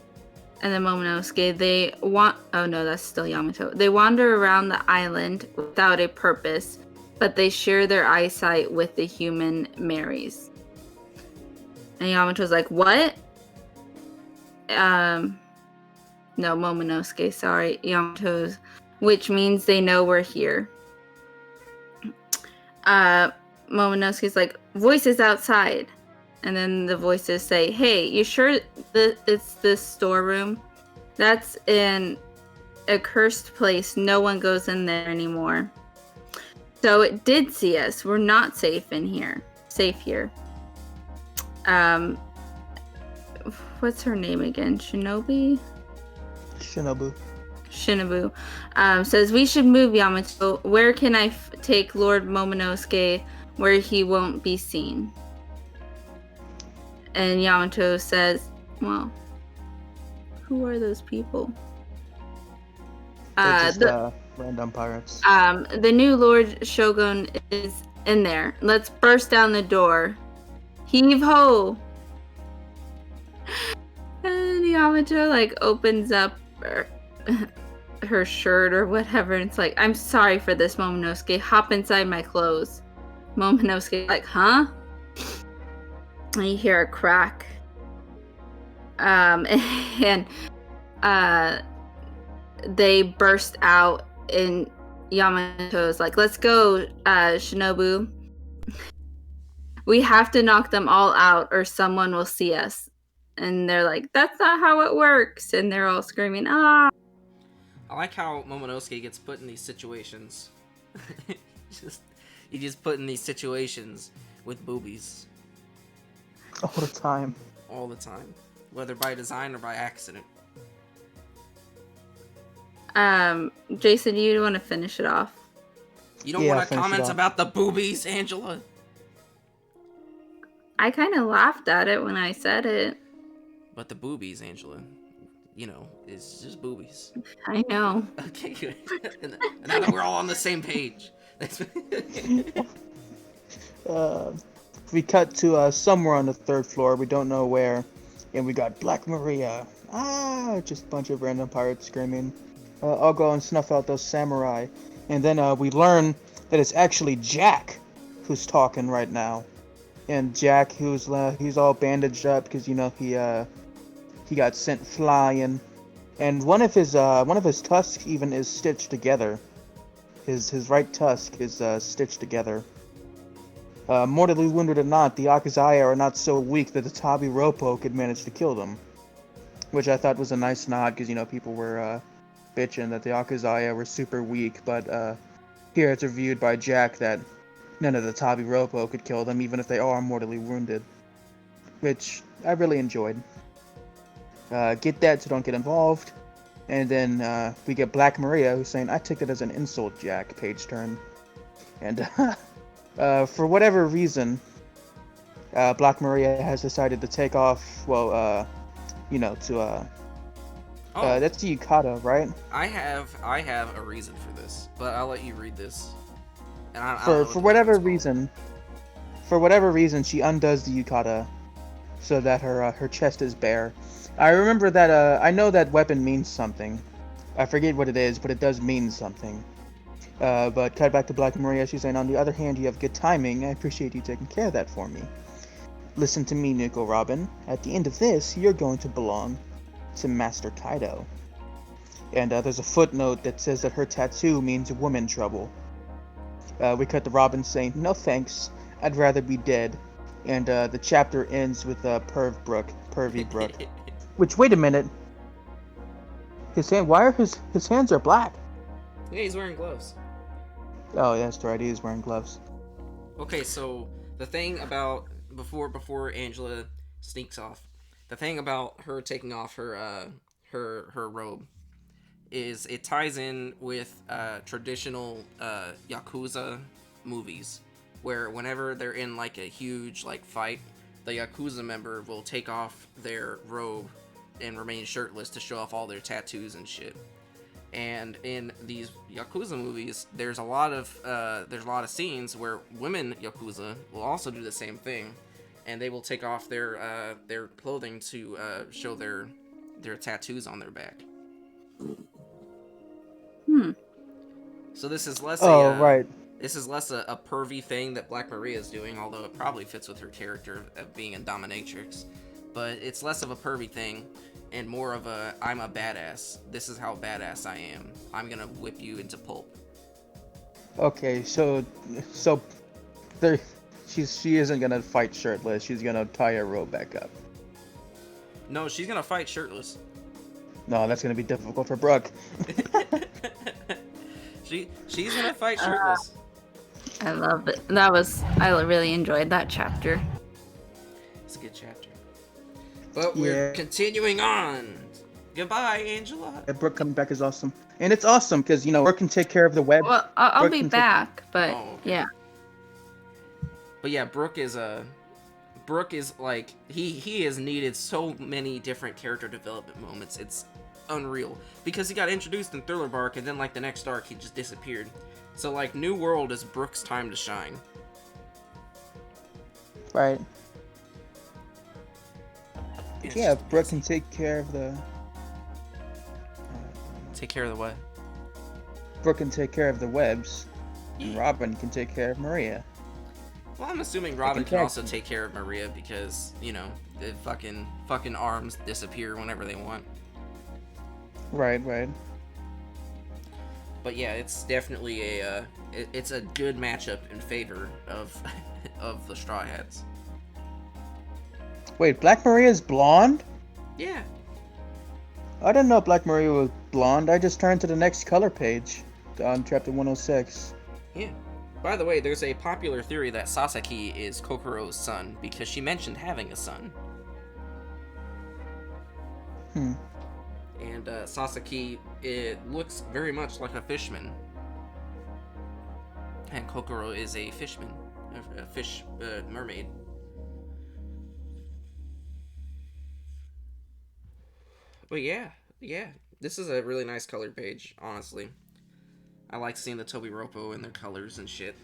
then Momonosuke, oh no, that's still Yamato. "They wander around the island without a purpose, but they share their eyesight with the human Marys." And Yamato's like, "What?" No, Momonosuke, sorry. Yamato's, "Which means they know we're here." Momonosuke's like, "Voices outside." And then the voices say, "Hey, you sure it's this storeroom? That's in a cursed place. No one goes in there anymore. So it did see us. We're not safe here. What's her name again? Shinobu says, "We should move, Yamato. Where can I take Lord Momonosuke where he won't be seen?" And Yamato says, "Well, who are those people?" They're just random pirates. The new Lord Shogun is in there. Let's burst down the door. Heave ho! And Yamato like opens up her shirt or whatever, and it's like, I'm sorry for this, Momonosuke. Hop inside my clothes. Momonosuke like, huh? And you hear a crack. And they burst out, and Yamato's like, let's go, Shinobu. We have to knock them all out or someone will see us. And they're like, that's not how it works. And they're all screaming, ah. I like how Momonosuke gets put in these situations. He just put in these situations with boobies. All the time. All the time. Whether by design or by accident. Jason, do you want to finish it off? You don't want to comment about the boobies, Angela? I kind of laughed at it when I said it. But the boobies, Angela, you know, it's just boobies. I know. Okay, good. And now that we're all on the same page. We cut to somewhere on the 3rd floor. We don't know where. And we got Black Maria. Ah! Just a bunch of random pirates screaming. I'll go and snuff out those samurai. And then we learn that it's actually Jack who's talking right now. And Jack, he's all bandaged up because, you know, he got sent flying. And one of his tusks even is stitched together. His right tusk is stitched together. Mortally wounded or not, the Akazaya are not so weak that the Tabi Roppo could manage to kill them. Which I thought was a nice nod, because, you know, people were bitching that the Akazaya were super weak, but here it's reviewed by Jack that none of the Tabi Roppo could kill them, even if they are mortally wounded. Which I really enjoyed. Get that, so don't get involved. And then we get Black Maria, who's saying, I took it as an insult, Jack, page turn. And for whatever reason, Black Maria has decided to take off, you know, to, that's the Yukata, right? I have a reason for this, but I'll let you read this. And for whatever reason, she undoes the Yukata so that her chest is bare. I remember that, I know that weapon means something. I forget what it is, but it does mean something. But cut back to Black Maria, she's saying, on the other hand, you have good timing. I appreciate you taking care of that for me. Listen to me, Nico Robin. At the end of this, you're going to belong to Master Kaido. And there's a footnote that says that her tattoo means woman trouble. We cut to Robin saying, no thanks, I'd rather be dead. And the chapter ends with Pervy Brook. Which, wait a minute. His hands are black? Yeah, he's wearing gloves. Oh, that's right, he is wearing gloves. Okay, so the thing about before Angela sneaks off, the thing about her taking off her robe is it ties in with traditional Yakuza movies, where whenever they're in like a huge like fight, the Yakuza member will take off their robe and remain shirtless to show off all their tattoos and shit. And in these Yakuza movies, there's a lot of scenes where women Yakuza will also do the same thing, and they will take off their clothing to show their tattoos on their back. So this is less this is less a pervy thing that Black Maria is doing, although it probably fits with her character of being a dominatrix. But it's less of a pervy thing and more of a, I'm a badass. This is how badass I am. I'm gonna whip you into pulp. Okay, so she isn't gonna fight shirtless. She's gonna tie her robe back up. No, she's gonna fight shirtless. No, that's gonna be difficult for Brooke. She's gonna fight shirtless. I love it. I really enjoyed that chapter. It's a good chapter. But we're continuing on. Goodbye, Angela. Yeah, Brooke coming back is awesome. And it's awesome because, you know, Brooke can take care of the web. Well, I'll be back, but yeah. But yeah, Brooke is like, he has needed so many different character development moments. It's unreal. Because he got introduced in Thriller Bark, and then like the next arc, he just disappeared. So like, New World is Brooke's time to shine. Right. It's Yeah, just Brooke can messy. take care of the. Take care of the what? Brooke can take care of the webs, and Yeah. Robin can take care of Maria. Well, I'm assuming They Robin can can tag also team. take care of Maria because, you know, the fucking arms disappear whenever they want. Right, right. But yeah, it's definitely it's a good matchup in favor of of the Straw Hats. Wait, Black Maria's blonde? Yeah. I didn't know Black Maria was blonde. I just turned to the next color page on chapter 106. Yeah. By the way, there's a popular theory that Sasaki is Kokoro's son because she mentioned having a son. Hmm. And Sasaki, it looks very much like a fishman. And Kokoro is a fishman, a fish mermaid. But yeah, this is a really nice colored page, honestly. I like seeing the Toby Roppo and their colors and shit.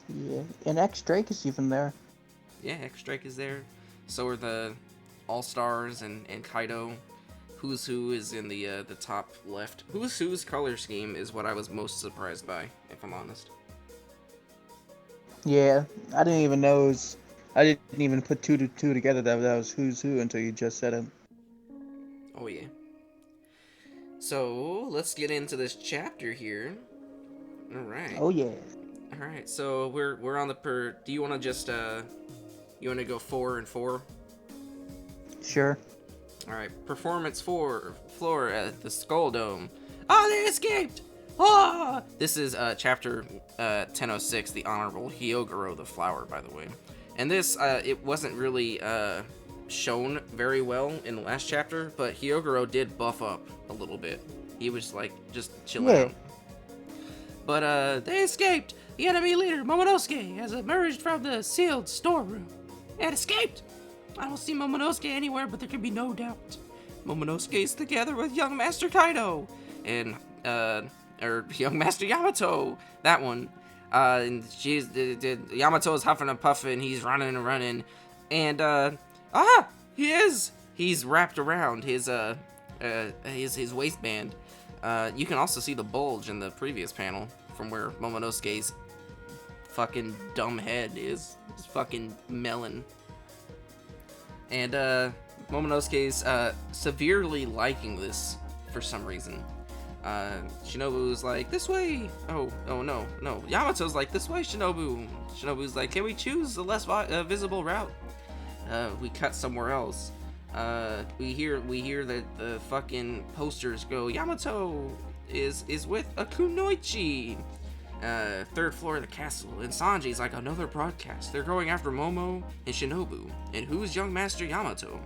Yeah, and X Drake is even there. Yeah, X-Drake is there. So are the All-Stars and Kaido. Who's Who is in the top left. Who's Who's color scheme is what I was most surprised by, if I'm honest. Yeah, I didn't even know it was. I didn't even put two to two together that was Who's Who until you just said it. Oh yeah. So let's get into this chapter here. All right. Oh yeah. All right. So we're on the per. Do you want to just you want to go 4 and 4? Sure. All right. Performance 4 floor at the Skull Dome. Oh, they escaped. Ah! This is chapter 1006, the Honorable Hyogoro the Flower, by the way. And this it wasn't really shown very well in the last chapter, but Hyogoro did buff up a little bit. He was like just chilling Yeah. out. But they escaped. The enemy leader, Momonosuke, has emerged from the sealed storeroom and escaped. I don't see Momonosuke anywhere, but there can be no doubt. Momonosuke is together with young Master Kaido and or young Master Yamato. That one. And Yamato's huffing and puffing. He's running and running, and he's wrapped around his waistband. You can also see the bulge in the previous panel from where Momonosuke's fucking dumb head is. His fucking melon. And Momonosuke's severely liking this for some reason. Shinobu's like, this way. Oh no. Yamato's like, this way, Shinobu. Shinobu's like, can we choose a less visible route? We cut somewhere else. We hear that the fucking posters go, Yamato is with a kunoichi. Third floor of the castle, and Sanji's like, another broadcast. They're going after Momo and Shinobu. And who's young Master Yamato?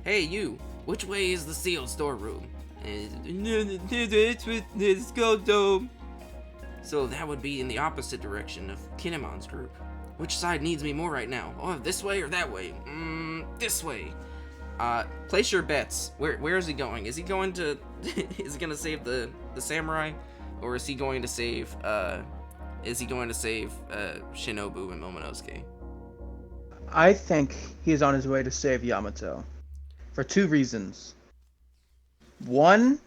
Hey you, which way is the sealed storeroom? It's with the Skull Dome. So that would be in the opposite direction of Kinemon's group. Which side needs me more right now? Oh, this way or that way? This way. Place your bets. Where is he going? Is he going to is he gonna save the samurai? Or is he going to save Shinobu and Momonosuke? I think he's on his way to save Yamato. For two reasons. One,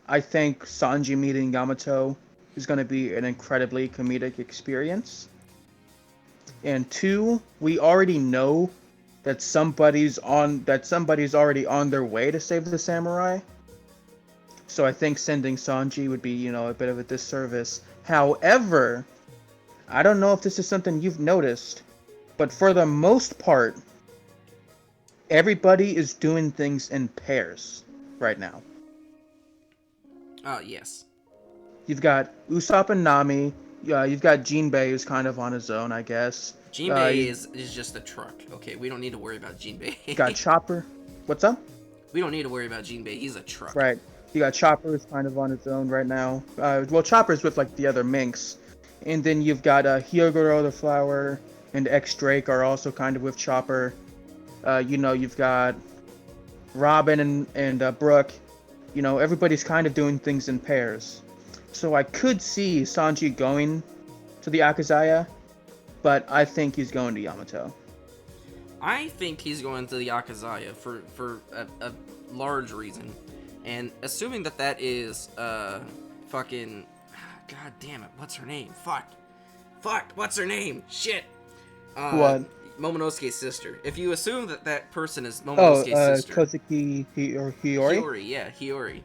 I think Sanji meeting Yamato is going to be an incredibly comedic experience. And two, we already know that somebody's already on their way to save the samurai. So I think sending Sanji would be, a bit of a disservice. However, I don't know if this is something you've noticed, but for the most part, everybody is doing things in pairs right now. Yes. You've got Usopp and Nami. You've got Jinbei, who's kind of on his own, I guess. Jinbei is just a truck. Okay, we don't need to worry about Jinbei. You got Chopper. What's up? We don't need to worry about Jinbei. He's a truck. Right. You got Chopper, who's kind of on his own right now. Well, Chopper's with like the other minks. And then you've got Hyogoro the Flower and X Drake are also kind of with Chopper. You've got Robin and Brooke. Everybody's kind of doing things in pairs. So I could see Sanji going to the Akazaya, but I think he's going to Yamato. I think he's going to the Akazaya for a large reason. And assuming that is, fucking... God damn it, what's her name? Fuck, what's her name? Shit! What? Momonosuke's sister. If you assume that person is Momonosuke's sister... Kozuki Hiyori? Hiyori, yeah, Hiyori.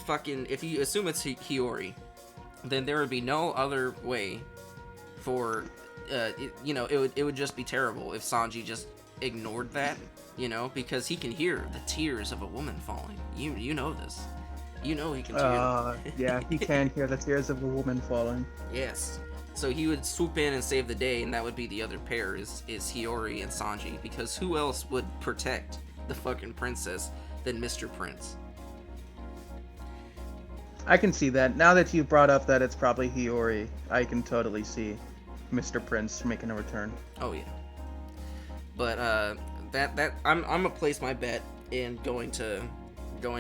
Fucking, if you assume it's Hiyori, then there would be no other way for... it would just be terrible if Sanji just ignored that, because he can hear the tears of a woman falling. You know this. You know he can hear Yeah, he can hear the tears of a woman falling. Yes. So he would swoop in and save the day, and that would be the other pair, is Hiyori and Sanji, because who else would protect the fucking princess than Mr. Prince? I can see that. Now that you brought up that it's probably Hiyori, I can totally see Mr. Prince making a return. Oh yeah. But I'm gonna place my bet in going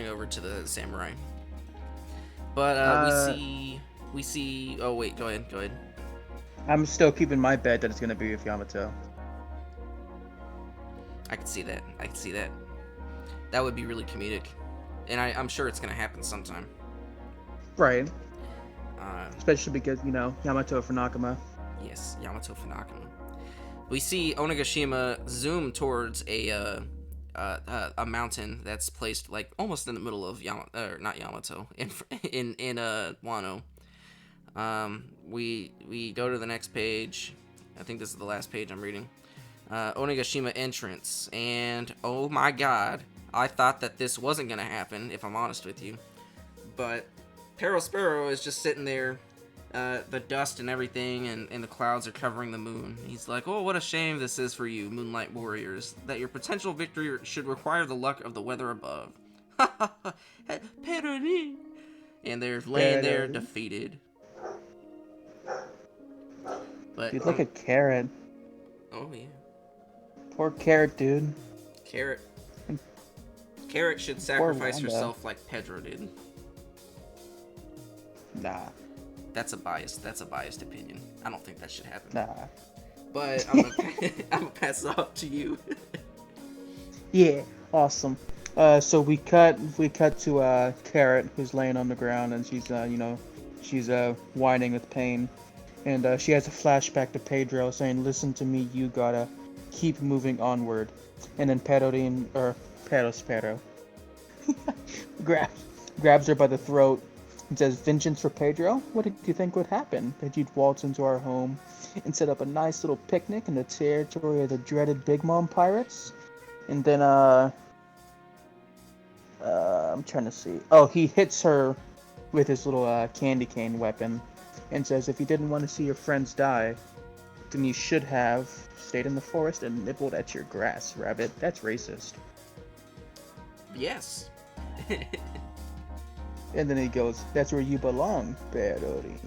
over to the samurai. But we see. Oh wait, go ahead. I'm still keeping my bet that it's gonna be with Yamato. I can see that. That would be really comedic, and I'm sure it's gonna happen sometime. Right. Especially because Yamato for Nakama. Yes, Yamato for Nakama. We see Onigashima zoom towards a mountain that's placed like almost in the middle of not Yamato, in Wano. We go to the next page. I think this is the last page I'm reading. Onigashima entrance, and oh my god, I thought that this wasn't gonna happen, if I'm honest with you, but Sparrow is just sitting there. The dust and everything, and the clouds are covering the moon. He's like, oh, what a shame this is for you, Moonlight Warriors, that your potential victory should require the luck of the weather above. Ha ha ha, Peroni. And they're laying there defeated. But Dude, look at Carrot. Oh yeah. Poor Carrot, dude. Carrot should sacrifice herself like Pedro did. Nah. That's a biased opinion. I don't think that should happen. Nah. But I'm gonna pass it off to you. Yeah, awesome. So we cut to Carrot, who's laying on the ground, and she's whining with pain, and she has a flashback to Pedro saying, "Listen to me, you gotta keep moving onward." And then Sparrow grabs her by the throat. He says, "Vengeance for Pedro? What did you think would happen? That you'd waltz into our home and set up a nice little picnic in the territory of the dreaded Big Mom pirates?" And then, I'm trying to see. Oh, he hits her with his little candy cane weapon and says, "If you didn't want to see your friends die, then you should have stayed in the forest and nibbled at your grass, rabbit. That's racist." Yes. And then he goes, "That's where you belong, Peroni.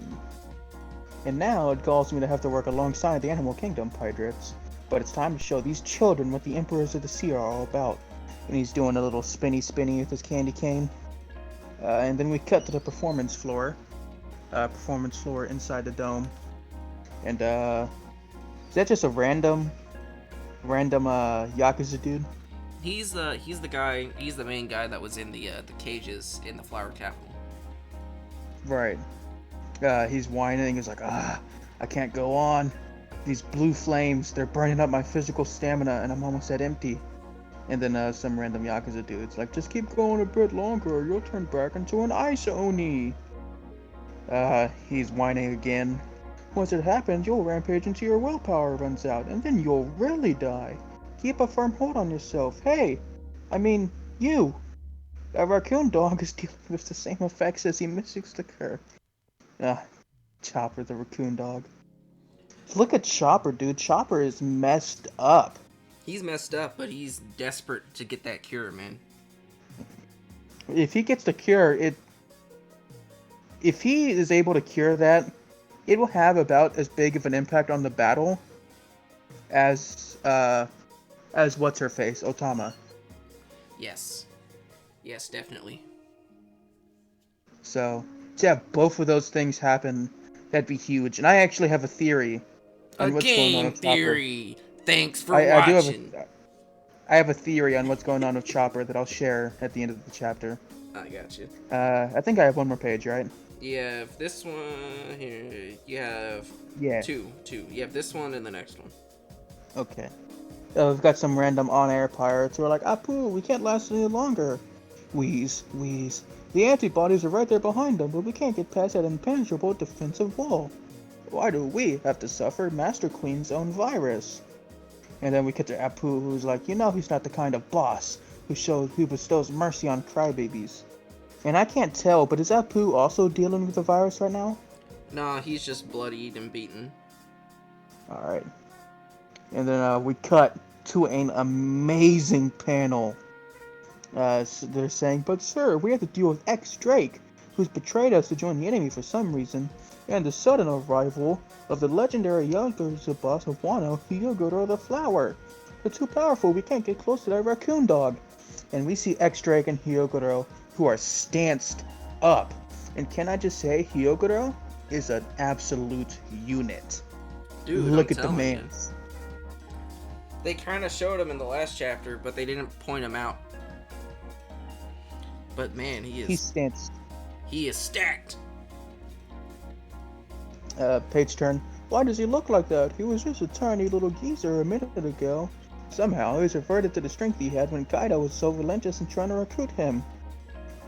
And now it galls me to have to work alongside the Animal Kingdom pirates. But it's time to show these children what the Emperors of the Sea are all about." And he's doing a little spinny with his candy cane. And then we cut to the performance floor. Inside the dome. And is that just a random Yakuza dude? He's the main guy that was in the cages in the Flower Capital. Right. He's whining. He's like, I can't go on. These blue flames, they're burning up my physical stamina, and I'm almost at empty. And then some random Yakuza dude's like, "Just keep going a bit longer, or you'll turn back into an ice Oni." He's whining again. "Once it happens, you'll rampage until your willpower runs out, and then you'll really die. Keep a firm hold on yourself. Hey, I mean, you. That raccoon dog is dealing with the same effects as he mystics the cur." Chopper the raccoon dog. Look at Chopper, dude. Chopper is messed up. He's messed up, but he's desperate to get that cure, man. If he gets the cure, if he is able to cure that, it will have about as big of an impact on the battle as what's her face, Otama. Yes, definitely. So to have both of those things happen, that'd be huge. And I actually have a theory A on what's going on game with Chopper. theory. Thanks for I do have watching. I have a theory on what's going on with Chopper that I'll share at the end of the chapter. I got you. I think I have one more page, right? You have this one here. You have Yeah. two. You have this one and the next one. Okay. We've got some random on-air pirates who are like, Apu, we can't last any longer. Wheeze. The antibodies are right there behind them, but we can't get past that impenetrable defensive wall. Why do we have to suffer Master Queen's own virus? And then we get to Apu, who's like, he's not the kind of boss who bestows mercy on crybabies. And I can't tell, but is Apu also dealing with the virus right now? Nah, he's just bloodied and beaten. Alright. And then we cut to an amazing panel. So they're saying, but sir, we have to deal with X-Drake, who's betrayed us to join the enemy for some reason, and the sudden arrival of the legendary Yakuza boss of Wano, Hyogoro the Flower. They're too powerful, we can't get close to that raccoon dog. And we see X-Drake and Hyogoro, who are stanced up. And can I just say, Hyogoro is an absolute unit. Dude, look at the man. They kind of showed him in the last chapter, but they didn't point him out. But man, He's stanced. He is stacked. Page turn. Why does he look like that? He was just a tiny little geezer a minute ago. Somehow he's reverted to the strength he had when Kaido was so relentless in trying to recruit him.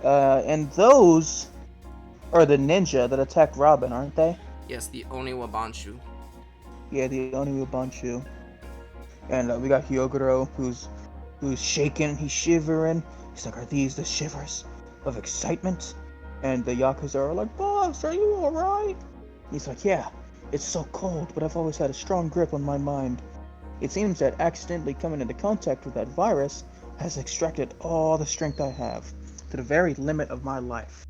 And those are the ninja that attacked Robin, aren't they? Yes, the Oniwa Banshu. Yeah, the Oniwa Banshu. And we got Hyogoro, who's shaking, he's shivering. He's like, are these the shivers of excitement? And the Yakuza are like, boss, are you alright? He's like, yeah, it's so cold, but I've always had a strong grip on my mind. It seems that accidentally coming into contact with that virus has extracted all the strength I have, to the very limit of my life.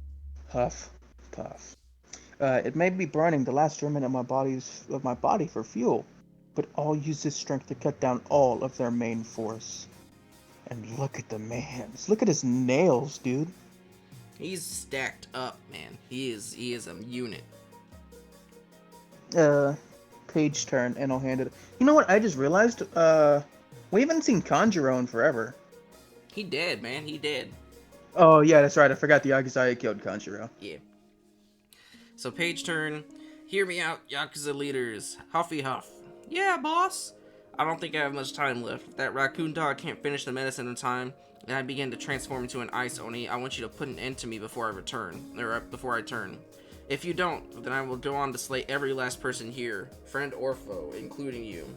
Huff, puff. It may be burning the last remnant of my body for fuel, but I'll use this strength to cut down all of their main force. And look at the man's. Look at his nails, dude. He's stacked up, man. He is a unit. Page turn, and I'll hand it. You know what? I just realized. We haven't seen Kanjuro in forever. He dead, man. He dead. Oh yeah, that's right. I forgot the Yakuza killed Kanjuro. Yeah. So page turn. Hear me out, Yakuza leaders. Huffy Huff. Yeah, boss. I don't think I have much time left. If that raccoon dog can't finish the medicine in time, and I begin to transform into an ice oni, I want you to put an end to me before I turn. If you don't, then I will go on to slay every last person here, friend or foe, including you.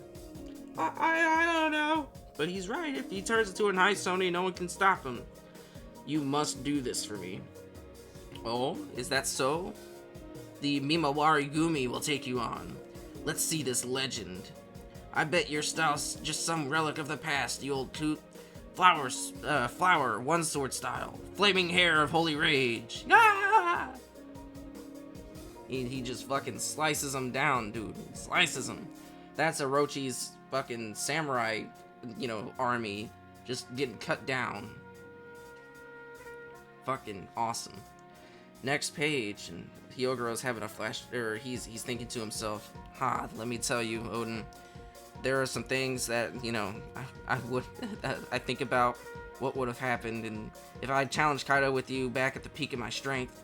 I don't know. But he's right. If he turns into an ice oni, no one can stop him. You must do this for me. Oh, is that so? The Mimawari Gumi will take you on. Let's see this legend. I bet your style's just some relic of the past, you old coot. Flower, one sword style. Flaming hair of holy rage. Ah! He just fucking slices him down, dude. He slices him. That's Orochi's fucking samurai, army just getting cut down. Fucking awesome. Next page, and Hyogoro's having a flash, or he's thinking to himself, let me tell you, Odin, there are some things that, I think about what would have happened, and if I challenged Kaido with you back at the peak of my strength,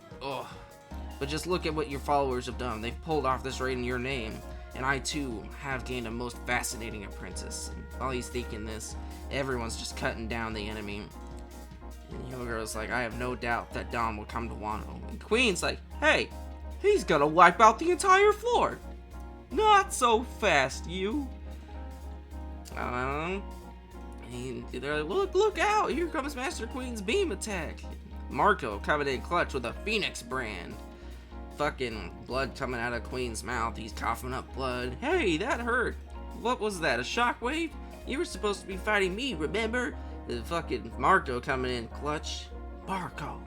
but just look at what your followers have done. They've pulled off this raid in your name, and I too have gained a most fascinating apprentice. And while he's thinking this, everyone's just cutting down the enemy. And Hyogoro's like, I have no doubt that Dom will come to Wano. And Queen's like, hey, he's gonna wipe out the entire floor. Not so fast, you. And they're like, look out, here comes Master Queen's beam attack. Marco coming in clutch with a Phoenix brand. Fucking blood coming out of Queen's mouth. He's coughing up blood. Hey, that hurt. What was that, a shockwave? You were supposed to be fighting me, remember? The fucking Marco coming in clutch. Marco.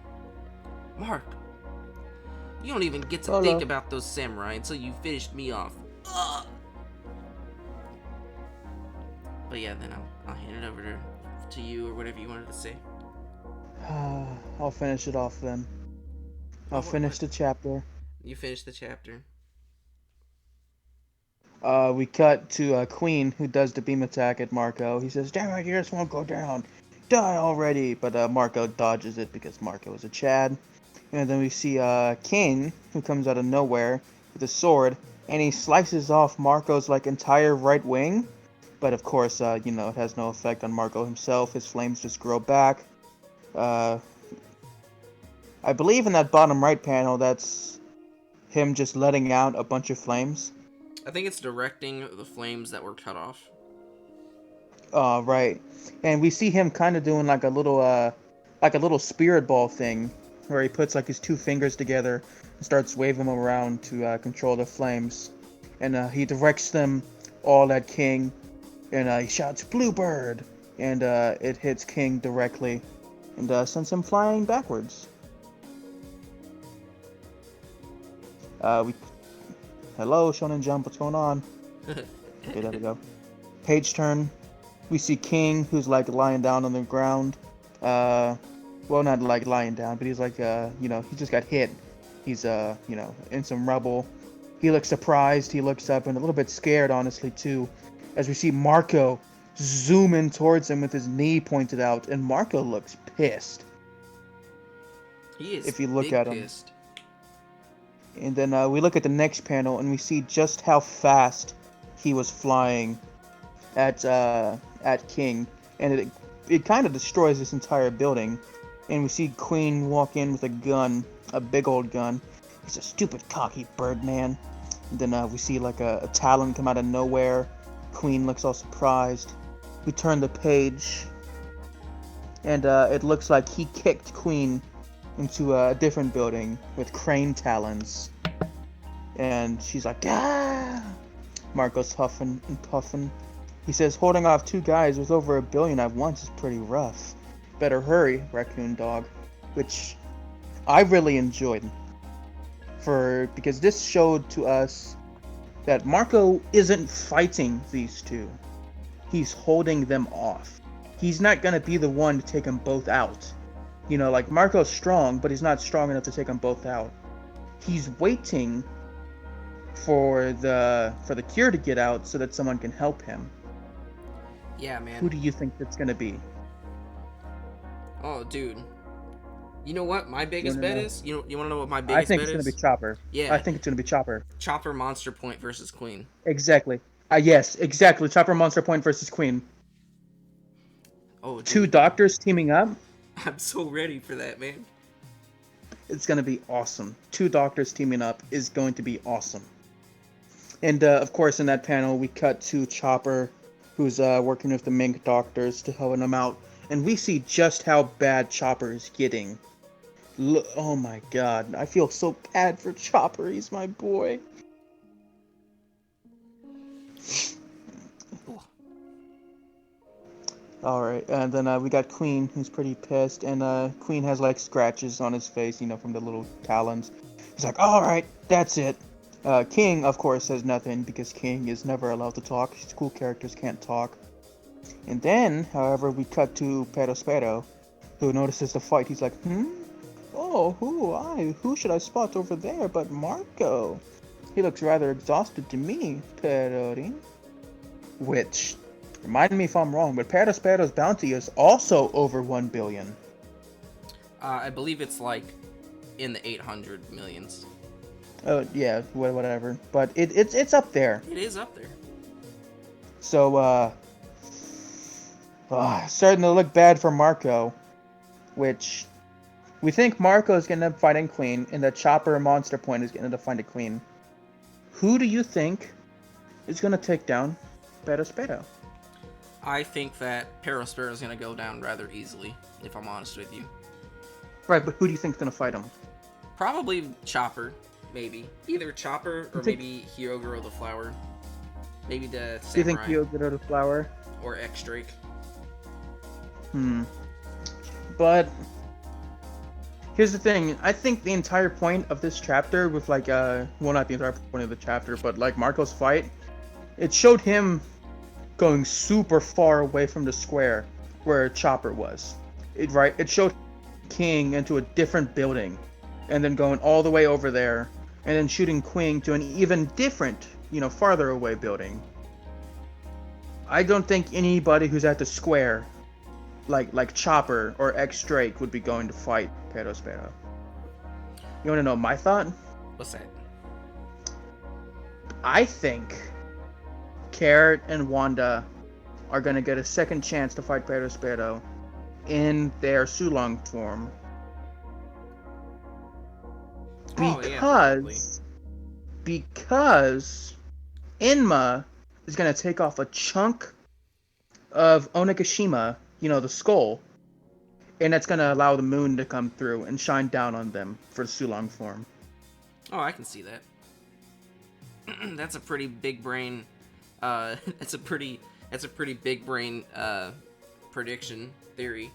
You don't even get to think about those samurai until you finished me off. Ugh. But yeah, then I'll hand it over to you or whatever you wanted to say. I'll finish it off then. I'll finish the chapter. You finish the chapter. We cut to Queen, who does the beam attack at Marco. He says, "Damn it, you just won't go down. Die already!" But Marco dodges it because Marco is a Chad. And then we see King, who comes out of nowhere with a sword, and he slices off Marco's like entire right wing. But of course, it has no effect on Marco himself. His flames just grow back. I believe in that bottom right panel, that's him just letting out a bunch of flames. I think it's directing the flames that were cut off. Right. And we see him kind of doing like a little spirit ball thing, where he puts like his two fingers together and starts waving them around to control the flames. And he directs them all at King, and he shouts "Bluebird," and it hits King directly, and sends him flying backwards. Hello, Shonen Jump, what's going on? Okay, there we go. Page turn. We see King, who's like lying down on the ground. Well, not like lying down, but he's like, he just got hit. He's, in some rubble. He looks surprised. He looks up and a little bit scared, honestly, too, as we see Marco zoom in towards him with his knee pointed out, and Marco looks pissed. He is. If you look big at him. pissed. And then we look at the next panel, and we see just how fast he was flying at King, and it kind of destroys this entire building. And we see Queen walk in with a gun, a big old gun. He's a stupid cocky bird man. And then we see like a talon come out of nowhere. Queen looks all surprised. We turn the page, and it looks like he kicked Queen into a different building with crane talons. And she's like, "Ah!" Marco's huffing and puffing. He says, "Holding off two guys with over $1 billion at once is pretty rough. Better hurry, raccoon dog." Which I really enjoyed. Because this showed to us that Marco isn't fighting these two. He's holding them off. He's not going to be the one to take them both out. Like Marco's strong, but he's not strong enough to take them both out. He's waiting for the cure to get out so that someone can help him. Yeah, man. Who do you think that's gonna be? Oh, dude. You know what my biggest bet is? You want to know what my I biggest think bet it's is? gonna be Chopper. Yeah. I think it's gonna be Chopper. Chopper Monster Point versus Queen. Exactly. Yes, exactly. Chopper Monster Point versus Queen. Oh, dude. Two doctors teaming up. I'm so ready for that, man. It's gonna be awesome. Two doctors teaming up is going to be awesome. And of course, in that panel, we cut to Chopper, who's working with the mink doctors to help him out, and we see just how bad Chopper is getting. Oh my god, I feel so bad for Chopper. He's my boy. Alright, and then we got Queen, who's pretty pissed, and Queen has like scratches on his face, from the little talons. He's like, "Alright, that's it." King, of course, says nothing, because King is never allowed to talk. School characters can't talk. And then, however, we cut to Pero, who notices the fight. He's like, "Oh, who should I spot over there but Marco? He looks rather exhausted to me, Perori." Which, remind me if I'm wrong, but Pero's bounty is also over 1 billion. I believe it's like in the 800 millions. Oh, yeah, whatever. But it's up there. It is up there. So, starting to look bad for Marco, which we think Marco is going to end up fighting Queen, and that Chopper Monster Point is going to end up fighting Queen. Who do you think is going to take down Pero? I think that Perospero is going to go down rather easily, if I'm honest with you. Right, but who do you think is going to fight him? Probably Chopper, maybe. Either Chopper or maybe Hyogoro the Flower. Maybe the Samurai. Do you think Hyogoro the Flower? Or X-Drake. But here's the thing. I think the entire point of this chapter with not the entire point of the chapter, but like Marco's fight, it showed him going super far away from the square where Chopper was. It showed King into a different building, and then going all the way over there, and then shooting Queen to an even different farther away building. I don't think anybody who's at the square, like Chopper or X Drake, would be going to fight Perospero. You want to know my thought? What's that? I think Carrot and Wanda are going to get a second chance to fight Perospero in their Sulong form. Because Inma is going to take off a chunk of Onigashima, the skull, and that's going to allow the moon to come through and shine down on them for the Sulong form. Oh, I can see that. That's a pretty big brain. That's a pretty big brain prediction theory.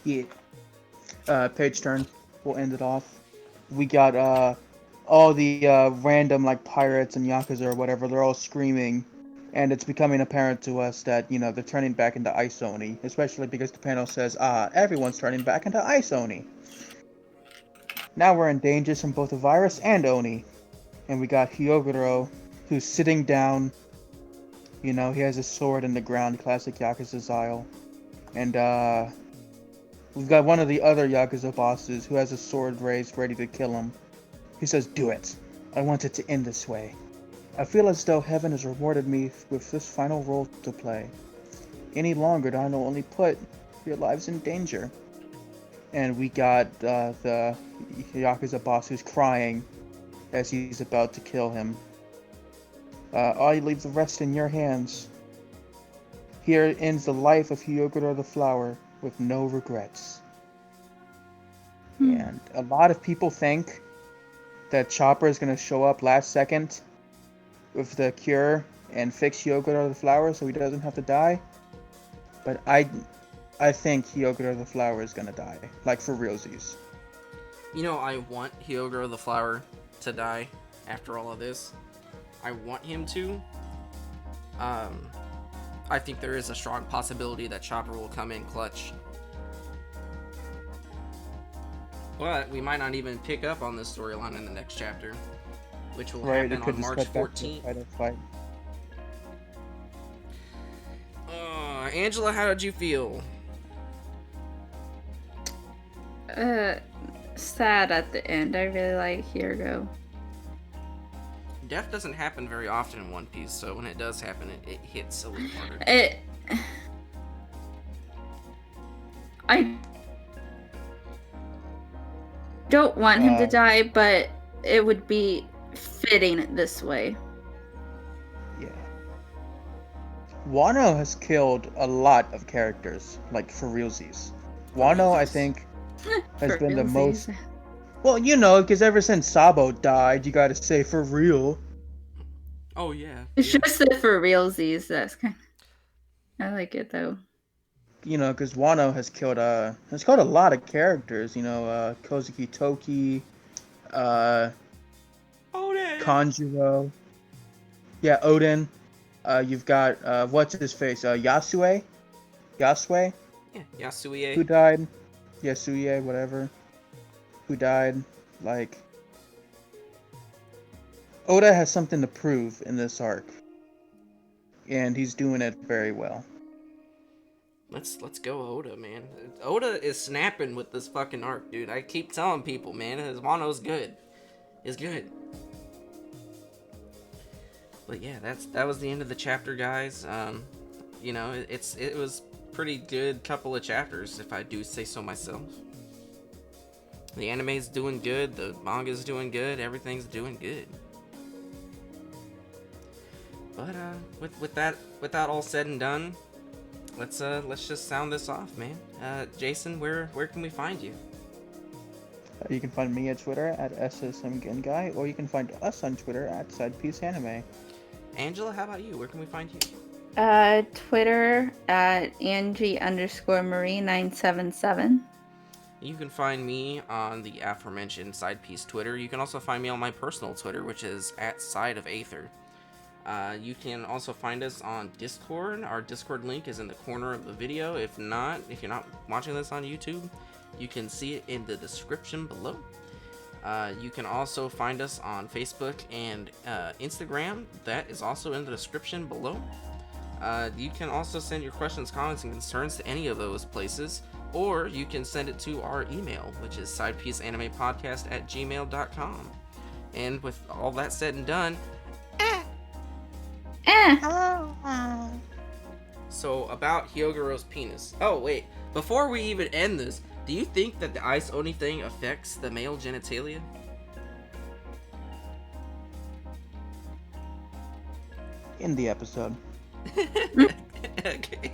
Yeah. Page turn. We'll end it off. We got all the random pirates and yakuza or whatever. They're all screaming, and it's becoming apparent to us that they're turning back into Ice Oni, especially because the panel says, everyone's turning back into Ice Oni. Now we're in danger from both the virus and Oni. And we got Hyogoro, who's sitting down. He has a sword in the ground, classic Yakuza style. And we've got one of the other Yakuza bosses who has a sword raised, ready to kill him. He says, "Do it. I want it to end this way. I feel as though heaven has rewarded me with this final role to play. Any longer, I will only put your lives in danger." And we got the Yakuza boss who's crying as he's about to kill him. I leave the rest in your hands. Here ends the life of Hyogoro the Flower with no regrets. And a lot of people think that Chopper is going to show up last second with the cure and fix Hyogoro the Flower so he doesn't have to die. But I think Hyogoro the Flower is going to die. For realsies. I want Hyogoro the Flower to die after all of this. I want him to. I think there is a strong possibility that Chopper will come in clutch. But we might not even pick up on this storyline in the next chapter, which will happen on March 14th. Angela, how did you feel? Sad at the end. I really like Hyogoro. Death doesn't happen very often in One Piece, so when it does happen, it hits a little harder. I don't want him to die, but it would be fitting this way. Yeah. Wano has killed a lot of characters, for realsies. Wano, I think, has been the most... Well, because ever since Sabo died, you gotta say for real. Oh, yeah. It's just that for realsies, that's kind of... I like it, though. Because Wano has killed a lot of characters, Kozuki Toki, Oden! Kanjuro. Yeah, Oden. You've got, what's his face, Yasue? Yasue? Yeah, Yasue. Who died? Yasue, whatever. Who died. Oda has something to prove in this arc. And he's doing it very well. Let's go Oda, man. Oda is snapping with this fucking arc, dude. I keep telling people, man, his Wano's good. It's good. But yeah, that was the end of the chapter, guys. It was pretty good couple of chapters, if I do say so myself. The anime's doing good, the manga's doing good, everything's doing good. But with that all said and done, let's just sound this off, man. Jason, where can we find you? You can find me at Twitter at SSMGenGuy, or you can find us on Twitter at SidePieceAnime. Angela, how about you? Where can we find you? Twitter at Angie_Marie977. You can find me on the aforementioned Side Piece Twitter. You can also find me on my personal Twitter, which is at Side of Aether. You can also find us on Discord. Our Discord link is in the corner of the video. If you're not watching this on YouTube, you can see it in the description below. You can also find us on Facebook and Instagram. That is also in the description below. You can also send your questions, comments, and concerns to any of those places, or you can send it to our email, which is sidepieceanimepodcast@gmail.com. And with all that said and done, so about Hyogoro's penis. Oh, wait. Before we even end this, do you think that the ice oni thing affects the male genitalia? In the episode. Okay.